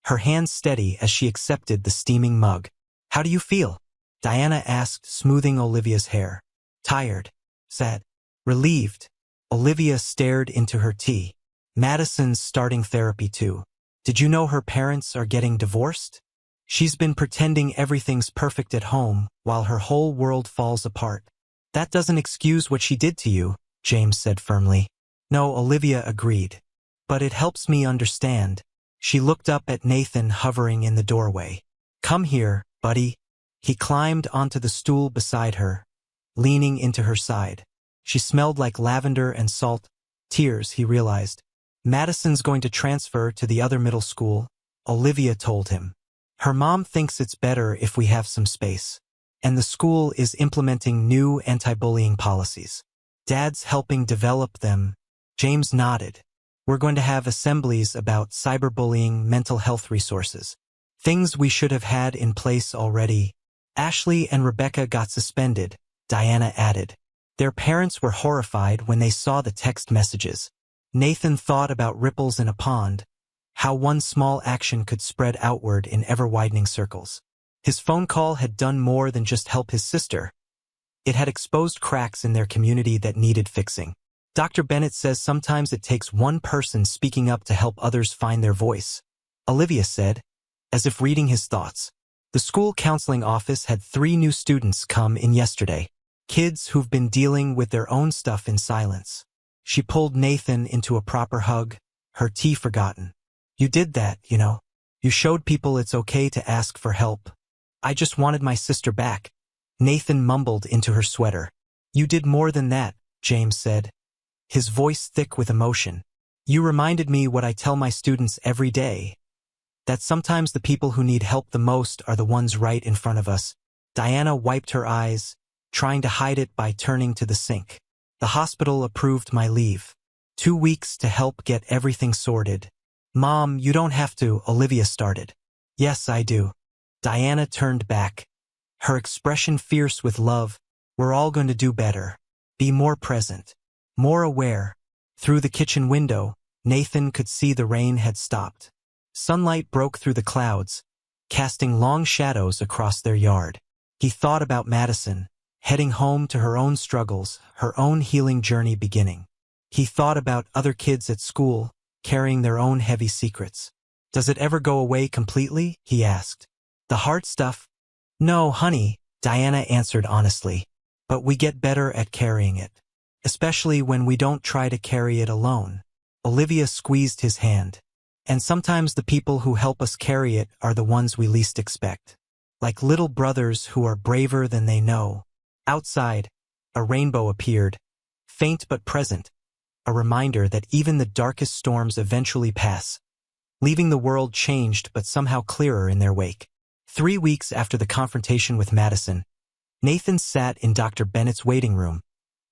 her hands steady as she accepted the steaming mug. "How do you feel?" Diana asked, smoothing Olivia's hair. "Tired," said. "Relieved." Olivia stared into her tea. "Madison's starting therapy too. Did you know her parents are getting divorced? She's been pretending everything's perfect at home while her whole world falls apart." "That doesn't excuse what she did to you," James said firmly. "No," Olivia agreed. "But it helps me understand." She looked up at Nathan hovering in the doorway. "Come here, buddy." He climbed onto the stool beside her, leaning into her side. She smelled like lavender and salt. Tears, he realized. "Madison's going to transfer to the other middle school," Olivia told him. "Her mom thinks it's better if we have some space. And the school is implementing new anti-bullying policies. Dad's helping develop them." James nodded. "We're going to have assemblies about cyberbullying, mental health resources. Things we should have had in place already." "Ashley and Rebecca got suspended," Diana added. Their parents were horrified when they saw the text messages. Nathan thought about ripples in a pond, how one small action could spread outward in ever-widening circles. His phone call had done more than just help his sister. It had exposed cracks in their community that needed fixing. Dr. Bennett says sometimes it takes one person speaking up to help others find their voice, Olivia said, as if reading his thoughts. The school counseling office had 3 new students come in yesterday, kids who've been dealing with their own stuff in silence. She pulled Nathan into a proper hug, her tea forgotten. "You did that, you know. You showed people it's okay to ask for help." "I just wanted my sister back," Nathan mumbled into her sweater. "You did more than that," James said, his voice thick with emotion. "You reminded me what I tell my students every day, that sometimes the people who need help the most are the ones right in front of us." Diana wiped her eyes, trying to hide it by turning to the sink. "The hospital approved my leave. 2 weeks to help get everything sorted." "Mom, you don't have to," Olivia started. "Yes, I do." Diana turned back, her expression fierce with love. "We're all going to do better. Be more present, more aware." Through the kitchen window, Nathan could see the rain had stopped. Sunlight broke through the clouds, casting long shadows across their yard. He thought about Madison, heading home to her own struggles, her own healing journey beginning. He thought about other kids at school, carrying their own heavy secrets. "Does it ever go away completely?" he asked. "The hard stuff?" "No, honey," Diana answered honestly. "But we get better at carrying it. Especially when we don't try to carry it alone." Olivia squeezed his hand. "And sometimes the people who help us carry it are the ones we least expect. Like little brothers who are braver than they know." Outside, a rainbow appeared, faint but present, a reminder that even the darkest storms eventually pass, leaving the world changed but somehow clearer in their wake. 3 weeks after the confrontation with Madison, Nathan sat in Dr. Bennett's waiting room,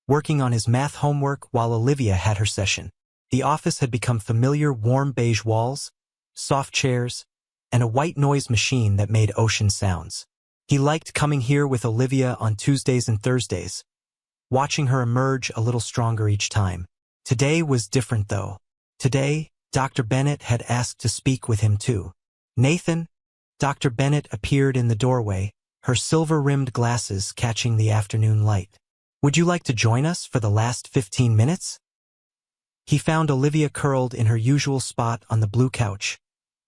working on his math homework while Olivia had her session. The office had become familiar: warm beige walls, soft chairs, and a white noise machine that made ocean sounds. He liked coming here with Olivia on Tuesdays and Thursdays, watching her emerge a little stronger each time. Today was different though. Today, Dr. Bennett had asked to speak with him too. "Nathan?" Dr. Bennett appeared in the doorway, her silver-rimmed glasses catching the afternoon light. "Would you like to join us for the last 15 minutes? He found Olivia curled in her usual spot on the blue couch,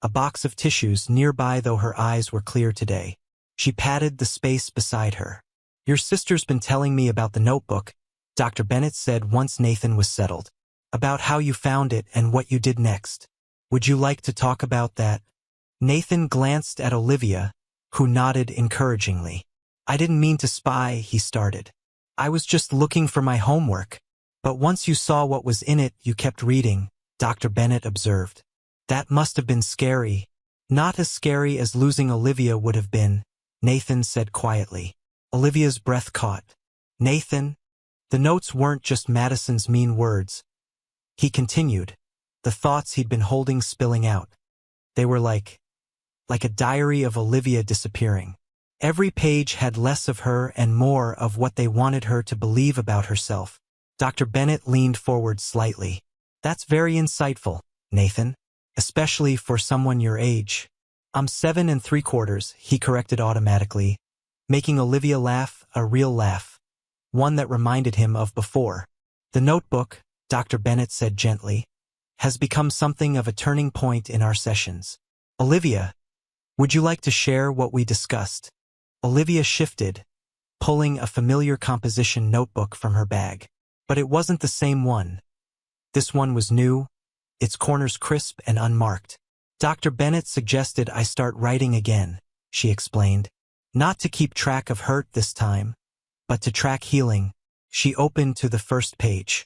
a box of tissues nearby though her eyes were clear today. She patted the space beside her. "Your sister's been telling me about the notebook," Dr. Bennett said once Nathan was settled. "About how you found it and what you did next." Would you like to talk about that? Nathan glanced at Olivia, who nodded encouragingly. I didn't mean to spy, he started. I was just looking for my homework. But once you saw what was in it, you kept reading, Dr. Bennett observed. That must have been scary. Not as scary as losing Olivia would have been, Nathan said quietly. Olivia's breath caught. Nathan? The notes weren't just Madison's mean words. He continued, the thoughts he'd been holding spilling out. They were like a diary of Olivia disappearing. Every page had less of her and more of what they wanted her to believe about herself. Dr. Bennett leaned forward slightly. That's very insightful, Nathan, especially for someone your age. I'm 7 3/4, he corrected automatically, making Olivia laugh, a real laugh, one that reminded him of before. The notebook, Dr. Bennett said gently, has become something of a turning point in our sessions. Olivia, would you like to share what we discussed? Olivia shifted, pulling a familiar composition notebook from her bag. But it wasn't the same one. This one was new, its corners crisp and unmarked. Dr. Bennett suggested I start writing again, she explained. Not to keep track of hurt this time, but to track healing. She opened to the first page.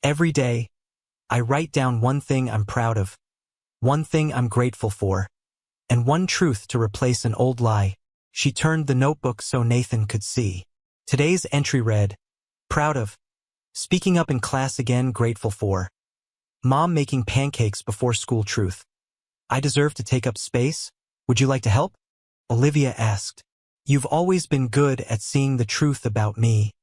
Every day, I write down one thing I'm proud of, one thing I'm grateful for, and one truth to replace an old lie. She turned the notebook so Nathan could see. Today's entry read, proud of, speaking up in class again, grateful for, Mom making pancakes before school, truth. I deserve to take up space? Would you like to help? Olivia asked. You've always been good at seeing the truth about me,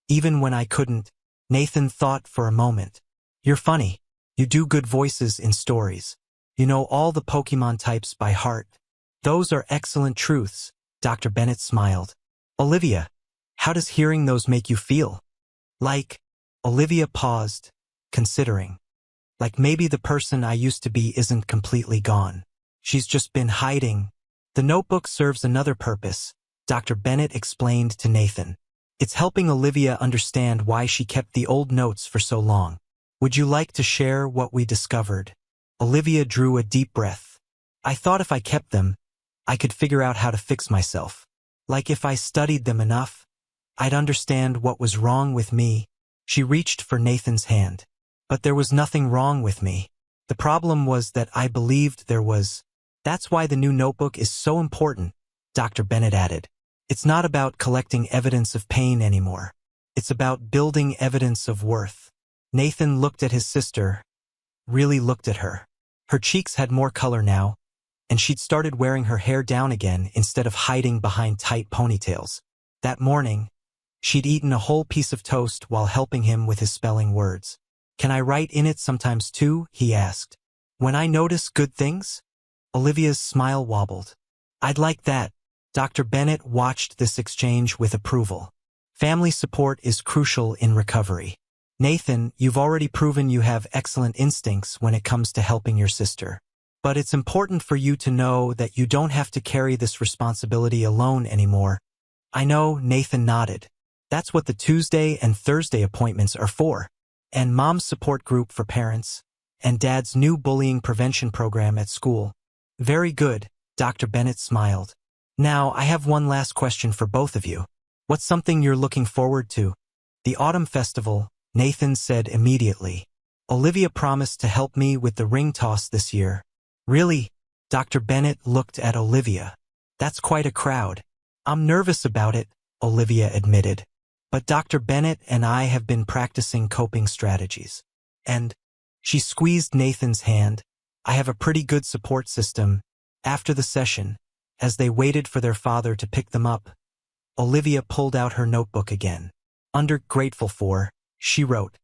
even when I couldn't. Nathan thought for a moment. You're funny. You do good voices in stories. You know all the Pokemon types by heart. Those are excellent truths, Dr. Bennett smiled. Olivia, how does hearing those make you feel? Like, Olivia paused, considering. Like maybe the person I used to be isn't completely gone. She's just been hiding. The notebook serves another purpose, Dr. Bennett explained to Nathan. It's helping Olivia understand why she kept the old notes for so long. Would you like to share what we discovered? Olivia drew a deep breath. I thought if I kept them, I could figure out how to fix myself. Like if I studied them enough, I'd understand what was wrong with me. She reached for Nathan's hand. But there was nothing wrong with me. The problem was that I believed there was. That's why the new notebook is so important, Dr. Bennett added. It's not about collecting evidence of pain anymore. It's about building evidence of worth. Nathan looked at his sister, really looked at her. Her cheeks had more color now, and she'd started wearing her hair down again instead of hiding behind tight ponytails. That morning, she'd eaten a whole piece of toast while helping him with his spelling words. Can I write in it sometimes too? He asked. When I notice good things? Olivia's smile wobbled. I'd like that. Dr. Bennett watched this exchange with approval. Family support is crucial in recovery. Nathan, you've already proven you have excellent instincts when it comes to helping your sister. But it's important for you to know that you don't have to carry this responsibility alone anymore. I know, Nathan nodded. That's what the Tuesday and Thursday appointments are for. And Mom's support group for parents, and Dad's new bullying prevention program at school. Very good, Dr. Bennett smiled. Now, I have one last question for both of you. What's something you're looking forward to? The autumn festival, Nathan said immediately. Olivia promised to help me with the ring toss this year. Really? Dr. Bennett looked at Olivia. That's quite a crowd. I'm nervous about it, Olivia admitted. But Dr. Bennett and I have been practicing coping strategies. And she squeezed Nathan's hand. I have a pretty good support system. After the session, as they waited for their father to pick them up, Olivia pulled out her notebook again. Under grateful for, she wrote,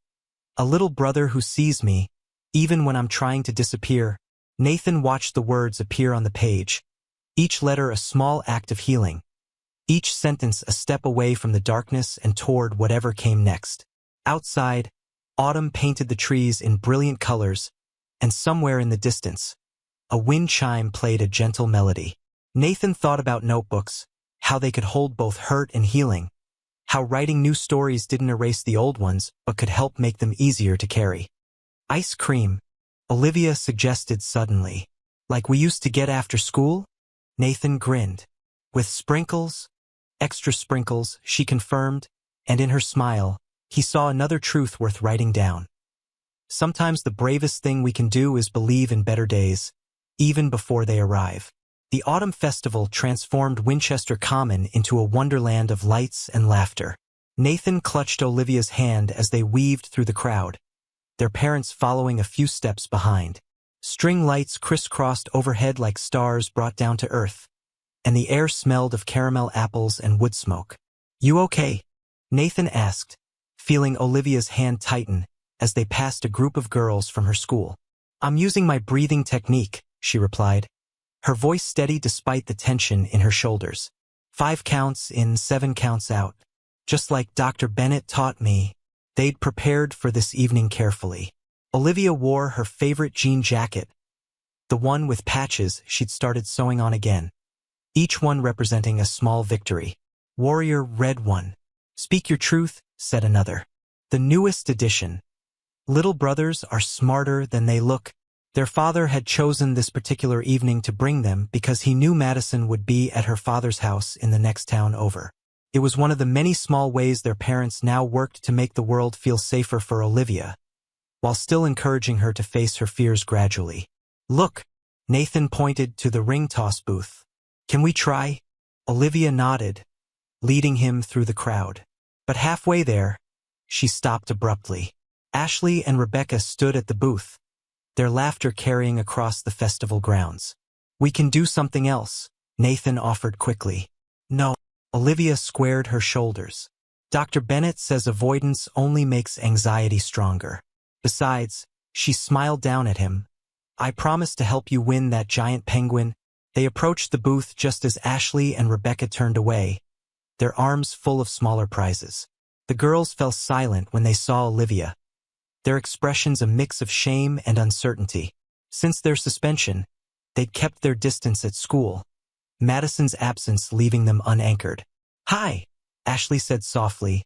a little brother who sees me, even when I'm trying to disappear. Nathan watched the words appear on the page, each letter a small act of healing. Each sentence a step away from the darkness and toward whatever came next. Outside, autumn painted the trees in brilliant colors, and somewhere in the distance, a wind chime played a gentle melody. Nathan thought about notebooks, how they could hold both hurt and healing, how writing new stories didn't erase the old ones but could help make them easier to carry. Ice cream. Olivia suggested suddenly. Like we used to get after school? Nathan grinned. With sprinkles? Extra sprinkles, she confirmed, and in her smile, he saw another truth worth writing down. Sometimes the bravest thing we can do is believe in better days, even before they arrive. The autumn festival transformed Winchester Common into a wonderland of lights and laughter. Nathan clutched Olivia's hand as they weaved through the crowd, their parents following a few steps behind. String lights crisscrossed overhead like stars brought down to earth, and the air smelled of caramel apples and wood smoke. "You okay?" Nathan asked, feeling Olivia's hand tighten as they passed a group of girls from her school. "I'm using my breathing technique," she replied, her voice steady despite the tension in her shoulders. 5 counts in, 7 counts out. Just like Dr. Bennett taught me. They'd prepared for this evening carefully. Olivia wore her favorite jean jacket, the one with patches she'd started sewing on again, each one representing a small victory. "Warrior Red One. Speak your truth," said another. "The newest edition. Little brothers are smarter than they look." Their father had chosen this particular evening to bring them because he knew Madison would be at her father's house in the next town over. It was one of the many small ways their parents now worked to make the world feel safer for Olivia, while still encouraging her to face her fears gradually. "Look," Nathan pointed to the ring toss booth. "Can we try?" Olivia nodded, leading him through the crowd. But halfway there, she stopped abruptly. Ashley and Rebecca stood at the booth, their laughter carrying across the festival grounds. "We can do something else," Nathan offered quickly. "No." Olivia squared her shoulders. "Dr. Bennett says avoidance only makes anxiety stronger. Besides," she smiled down at him, "I promised to help you win that giant penguin." They approached the booth just as Ashley and Rebecca turned away, their arms full of smaller prizes. The girls fell silent when they saw Olivia, their expressions a mix of shame and uncertainty. Since their suspension, they'd kept their distance at school, Madison's absence leaving them unanchored. "Hi," Ashley said softly,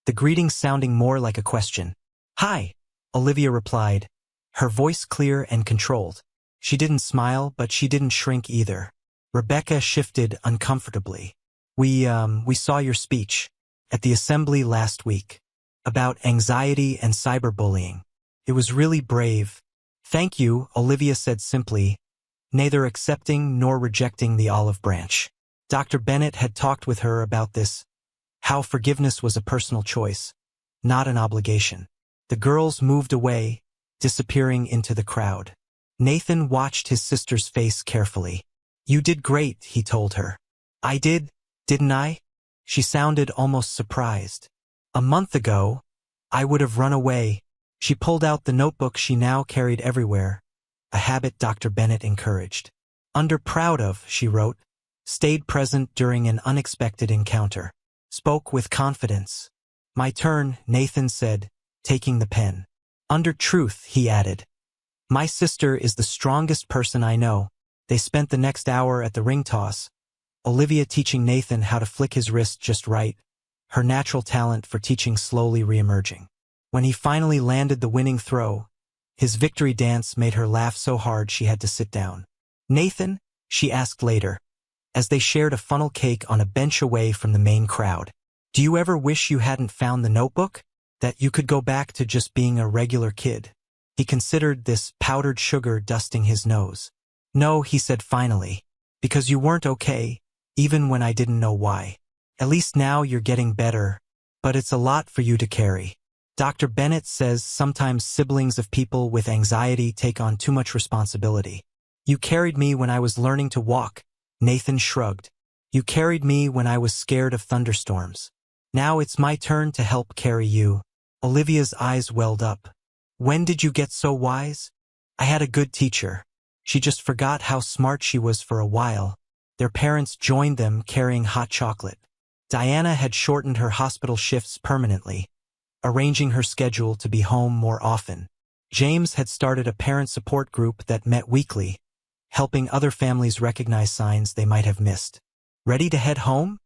the greeting sounding more like a question. "Hi," Olivia replied, her voice clear and controlled. She didn't smile, but she didn't shrink either. Rebecca shifted uncomfortably. We saw your speech at the assembly last week about anxiety and cyberbullying. It was really brave." "Thank you," Olivia said simply, neither accepting nor rejecting the olive branch. Dr. Bennett had talked with her about this, how forgiveness was a personal choice, not an obligation. The girls moved away, disappearing into the crowd. Nathan watched his sister's face carefully. "You did great," he told her. "I did, didn't I?" She sounded almost surprised. "A month ago, I would have run away." She pulled out the notebook she now carried everywhere, a habit Dr. Bennett encouraged. "Under proud of," she wrote, "stayed present during an unexpected encounter. Spoke with confidence." "My turn," Nathan said, taking the pen. "Under truth," he added. "My sister is the strongest person I know." They spent the next hour at the ring toss, Olivia teaching Nathan how to flick his wrist just right, her natural talent for teaching slowly reemerging. When he finally landed the winning throw, his victory dance made her laugh so hard she had to sit down. "Nathan?" she asked later, as they shared a funnel cake on a bench away from the main crowd. "Do you ever wish you hadn't found the notebook? That you could go back to just being a regular kid?" He considered this, powdered sugar dusting his nose. "No," he said finally, "because you weren't okay, even when I didn't know why. At least now you're getting better, but it's a lot for you to carry. Dr. Bennett says sometimes siblings of people with anxiety take on too much responsibility. You carried me when I was learning to walk." Nathan shrugged. "You carried me when I was scared of thunderstorms. Now it's my turn to help carry you." Olivia's eyes welled up. "When did you get so wise?" "I had a good teacher. She just forgot how smart she was for a while." Their parents joined them carrying hot chocolate. Diana had shortened her hospital shifts permanently, arranging her schedule to be home more often. James had started a parent support group that met weekly, helping other families recognize signs they might have missed. "Ready to head home?"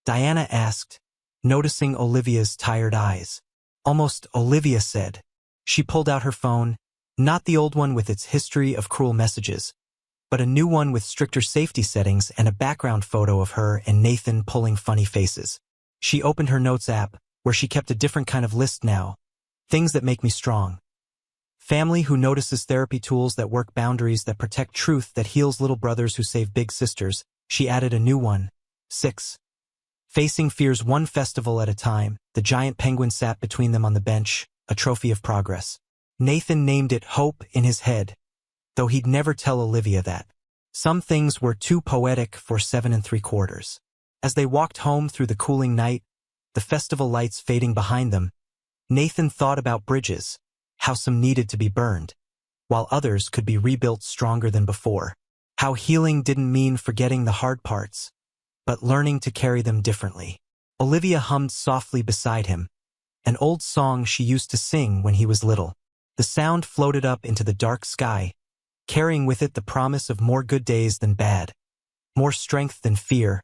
Diana asked, noticing Olivia's tired eyes. Almost, Olivia said. She pulled out her phone, Not the old one with its history of cruel messages, but a new one with stricter safety settings and a background photo of her and Nathan pulling funny faces. She opened her notes app, where she kept a different kind of list now. Things that make me strong. Family who notices, therapy tools that work, boundaries that protect, truth that heals, little brothers who save big sisters. She added a new one. 6. Facing fears, one festival at a time. The giant penguin sat between them on the bench, a trophy of progress. Nathan named it Hope in his head, though he'd never tell Olivia that. Some things were too poetic for 7 3/4. As they walked home through the cooling night, the festival lights fading behind them, Nathan thought about bridges, how some needed to be burned, while others could be rebuilt stronger than before. How healing didn't mean forgetting the hard parts, but learning to carry them differently. Olivia hummed softly beside him, an old song she used to sing when he was little. The sound floated up into the dark sky, carrying with it the promise of more good days than bad, more strength than fear,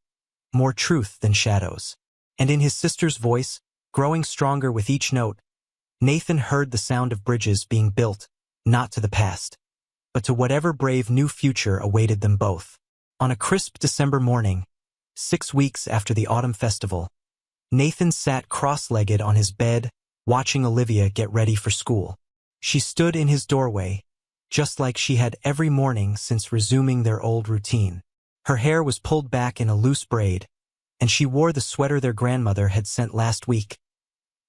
more truth than shadows. And in his sister's voice, growing stronger with each note, Nathan heard the sound of bridges being built, not to the past, but to whatever brave new future awaited them both. On a crisp December morning, 6 weeks after the autumn festival, Nathan sat cross-legged on his bed, watching Olivia get ready for school. She stood in his doorway, just like she had every morning since resuming their old routine. Her hair was pulled back in a loose braid, and she wore the sweater their grandmother had sent last week,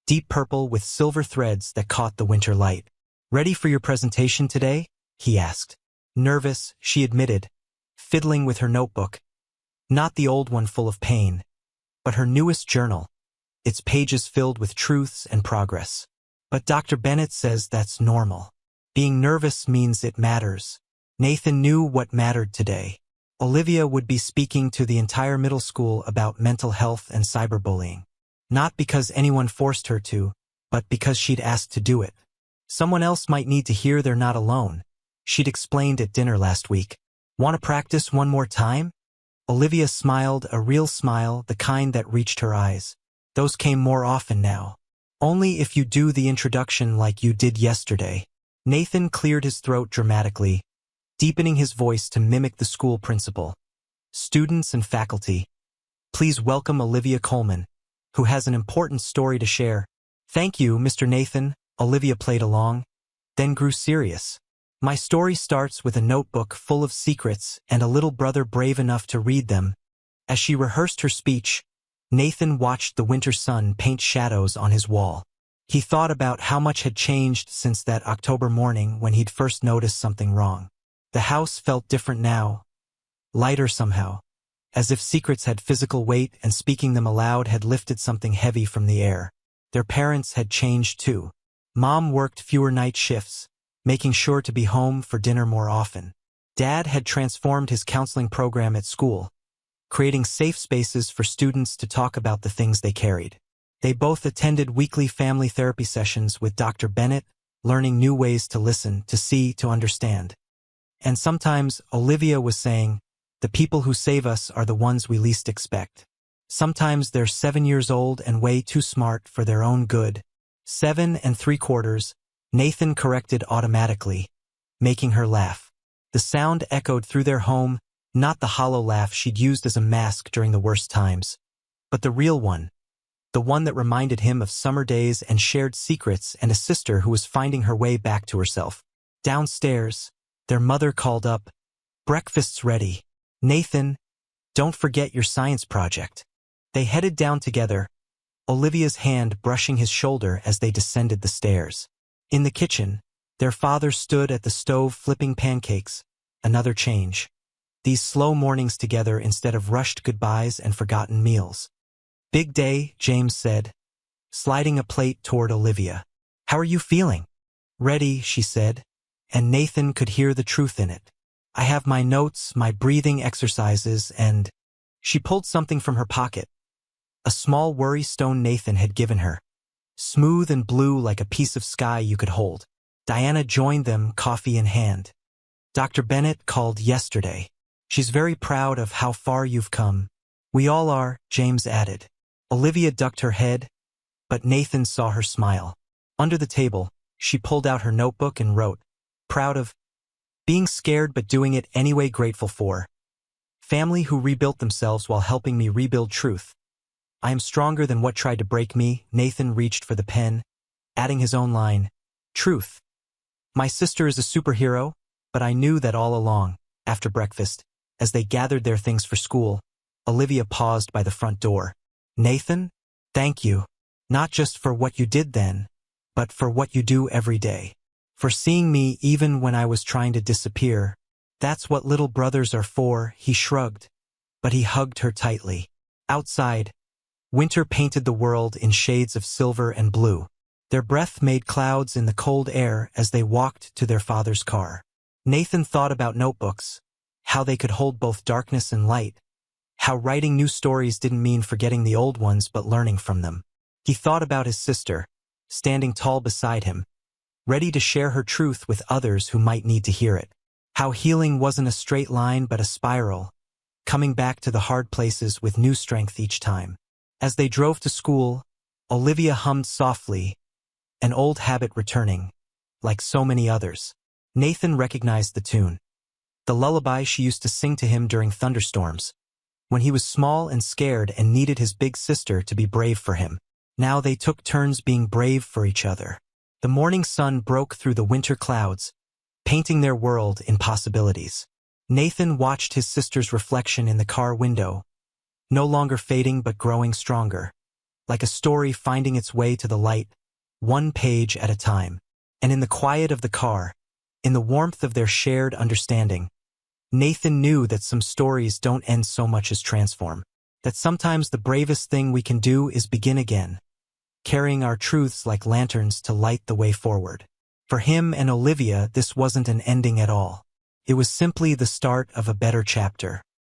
deep purple with silver threads that caught the winter light. "Ready for your presentation today?" he asked. Nervous, she admitted, fiddling with her notebook. Not the old one full of pain, but her newest journal, its pages filled with truths and progress. "But Dr. Bennett says that's normal. Being nervous means it matters." Nathan knew what mattered today. Olivia would be speaking to the entire middle school about mental health and cyberbullying. Not because anyone forced her to, but because she'd asked to do it. Someone else might need to hear they're not alone. She'd explained at dinner last week. "Want to practice one more time?" Olivia smiled, a real smile, the kind that reached her eyes. "Those came more often now. Only if you do the introduction like you did yesterday." Nathan cleared his throat dramatically, deepening his voice to mimic the school principal. "Students and faculty, please welcome Olivia Coleman, who has an important story to share." "Thank you, Mr. Nathan," Olivia played along, then grew serious. "My story starts with a notebook full of secrets and a little brother brave enough to read them." As she rehearsed her speech, Nathan watched the winter sun paint shadows on his wall. He thought about how much had changed since that October morning when he'd first noticed something wrong. The house felt different now, lighter somehow, as if secrets had physical weight and speaking them aloud had lifted something heavy from the air. Their parents had changed too. Mom worked fewer night shifts, making sure to be home for dinner more often. Dad had transformed his counseling program at school, creating safe spaces for students to talk about the things they carried. They both attended weekly family therapy sessions with Dr. Bennett, learning new ways to listen, to see, to understand. And sometimes Olivia was saying, the people who save us are the ones we least expect. Sometimes they're 7 years old and way too smart for their own good. 7 3/4, Nathan corrected automatically, making her laugh. The sound echoed through their home, not the hollow laugh she'd used as a mask during the worst times, but the real one. The one that reminded him of summer days and shared secrets and a sister who was finding her way back to herself. Downstairs, their mother called up, "Breakfast's ready. Nathan, don't forget your science project." They headed down together, Olivia's hand brushing his shoulder as they descended the stairs. In the kitchen, their father stood at the stove flipping pancakes, another change. These slow mornings together instead of rushed goodbyes and forgotten meals. "Big day," James said, sliding a plate toward Olivia. "How are you feeling?" "Ready," she said, and Nathan could hear the truth in it. "I have my notes, my breathing exercises, and—" She pulled something from her pocket. A small worry stone Nathan had given her, smooth and blue like a piece of sky you could hold. Diana joined them, coffee in hand. "Dr. Bennett called yesterday. She's very proud of how far you've come." "We all are," James added. Olivia ducked her head, but Nathan saw her smile. Under the table, she pulled out her notebook and wrote, proud of, being scared but doing it anyway, grateful for, family who rebuilt themselves while helping me rebuild truth. I am stronger than what tried to break me. Nathan reached for the pen, adding his own line, truth. My sister is a superhero, but I knew that all along. After breakfast, as they gathered their things for school, Olivia paused by the front door. Nathan, thank you, not just for what you did then, but for what you do every day. For seeing me even when I was trying to disappear. That's what little brothers are for. He shrugged, but he hugged her tightly. Outside, winter painted the world in shades of silver and blue. Their breath made clouds in the cold air as they walked to their father's car. Nathan thought about notebooks, how they could hold both darkness and light, how writing new stories didn't mean forgetting the old ones but learning from them. He thought about his sister, standing tall beside him, ready to share her truth with others who might need to hear it. How healing wasn't a straight line but a spiral, coming back to the hard places with new strength each time. As they drove to school, Olivia hummed softly, an old habit returning, like so many others. Nathan recognized the tune, the lullaby she used to sing to him during thunderstorms, when he was small and scared and needed his big sister to be brave for him. Now they took turns being brave for each other. The morning sun broke through the winter clouds, painting their world in possibilities. Nathan watched his sister's reflection in the car window, no longer fading but growing stronger, like a story finding its way to the light, one page at a time. And in the quiet of the car, in the warmth of their shared understanding, Nathan knew that some stories don't end so much as transform, that sometimes the bravest thing we can do is begin again, carrying our truths like lanterns to light the way forward. For him and Olivia, this wasn't an ending at all. It was simply the start of a better chapter.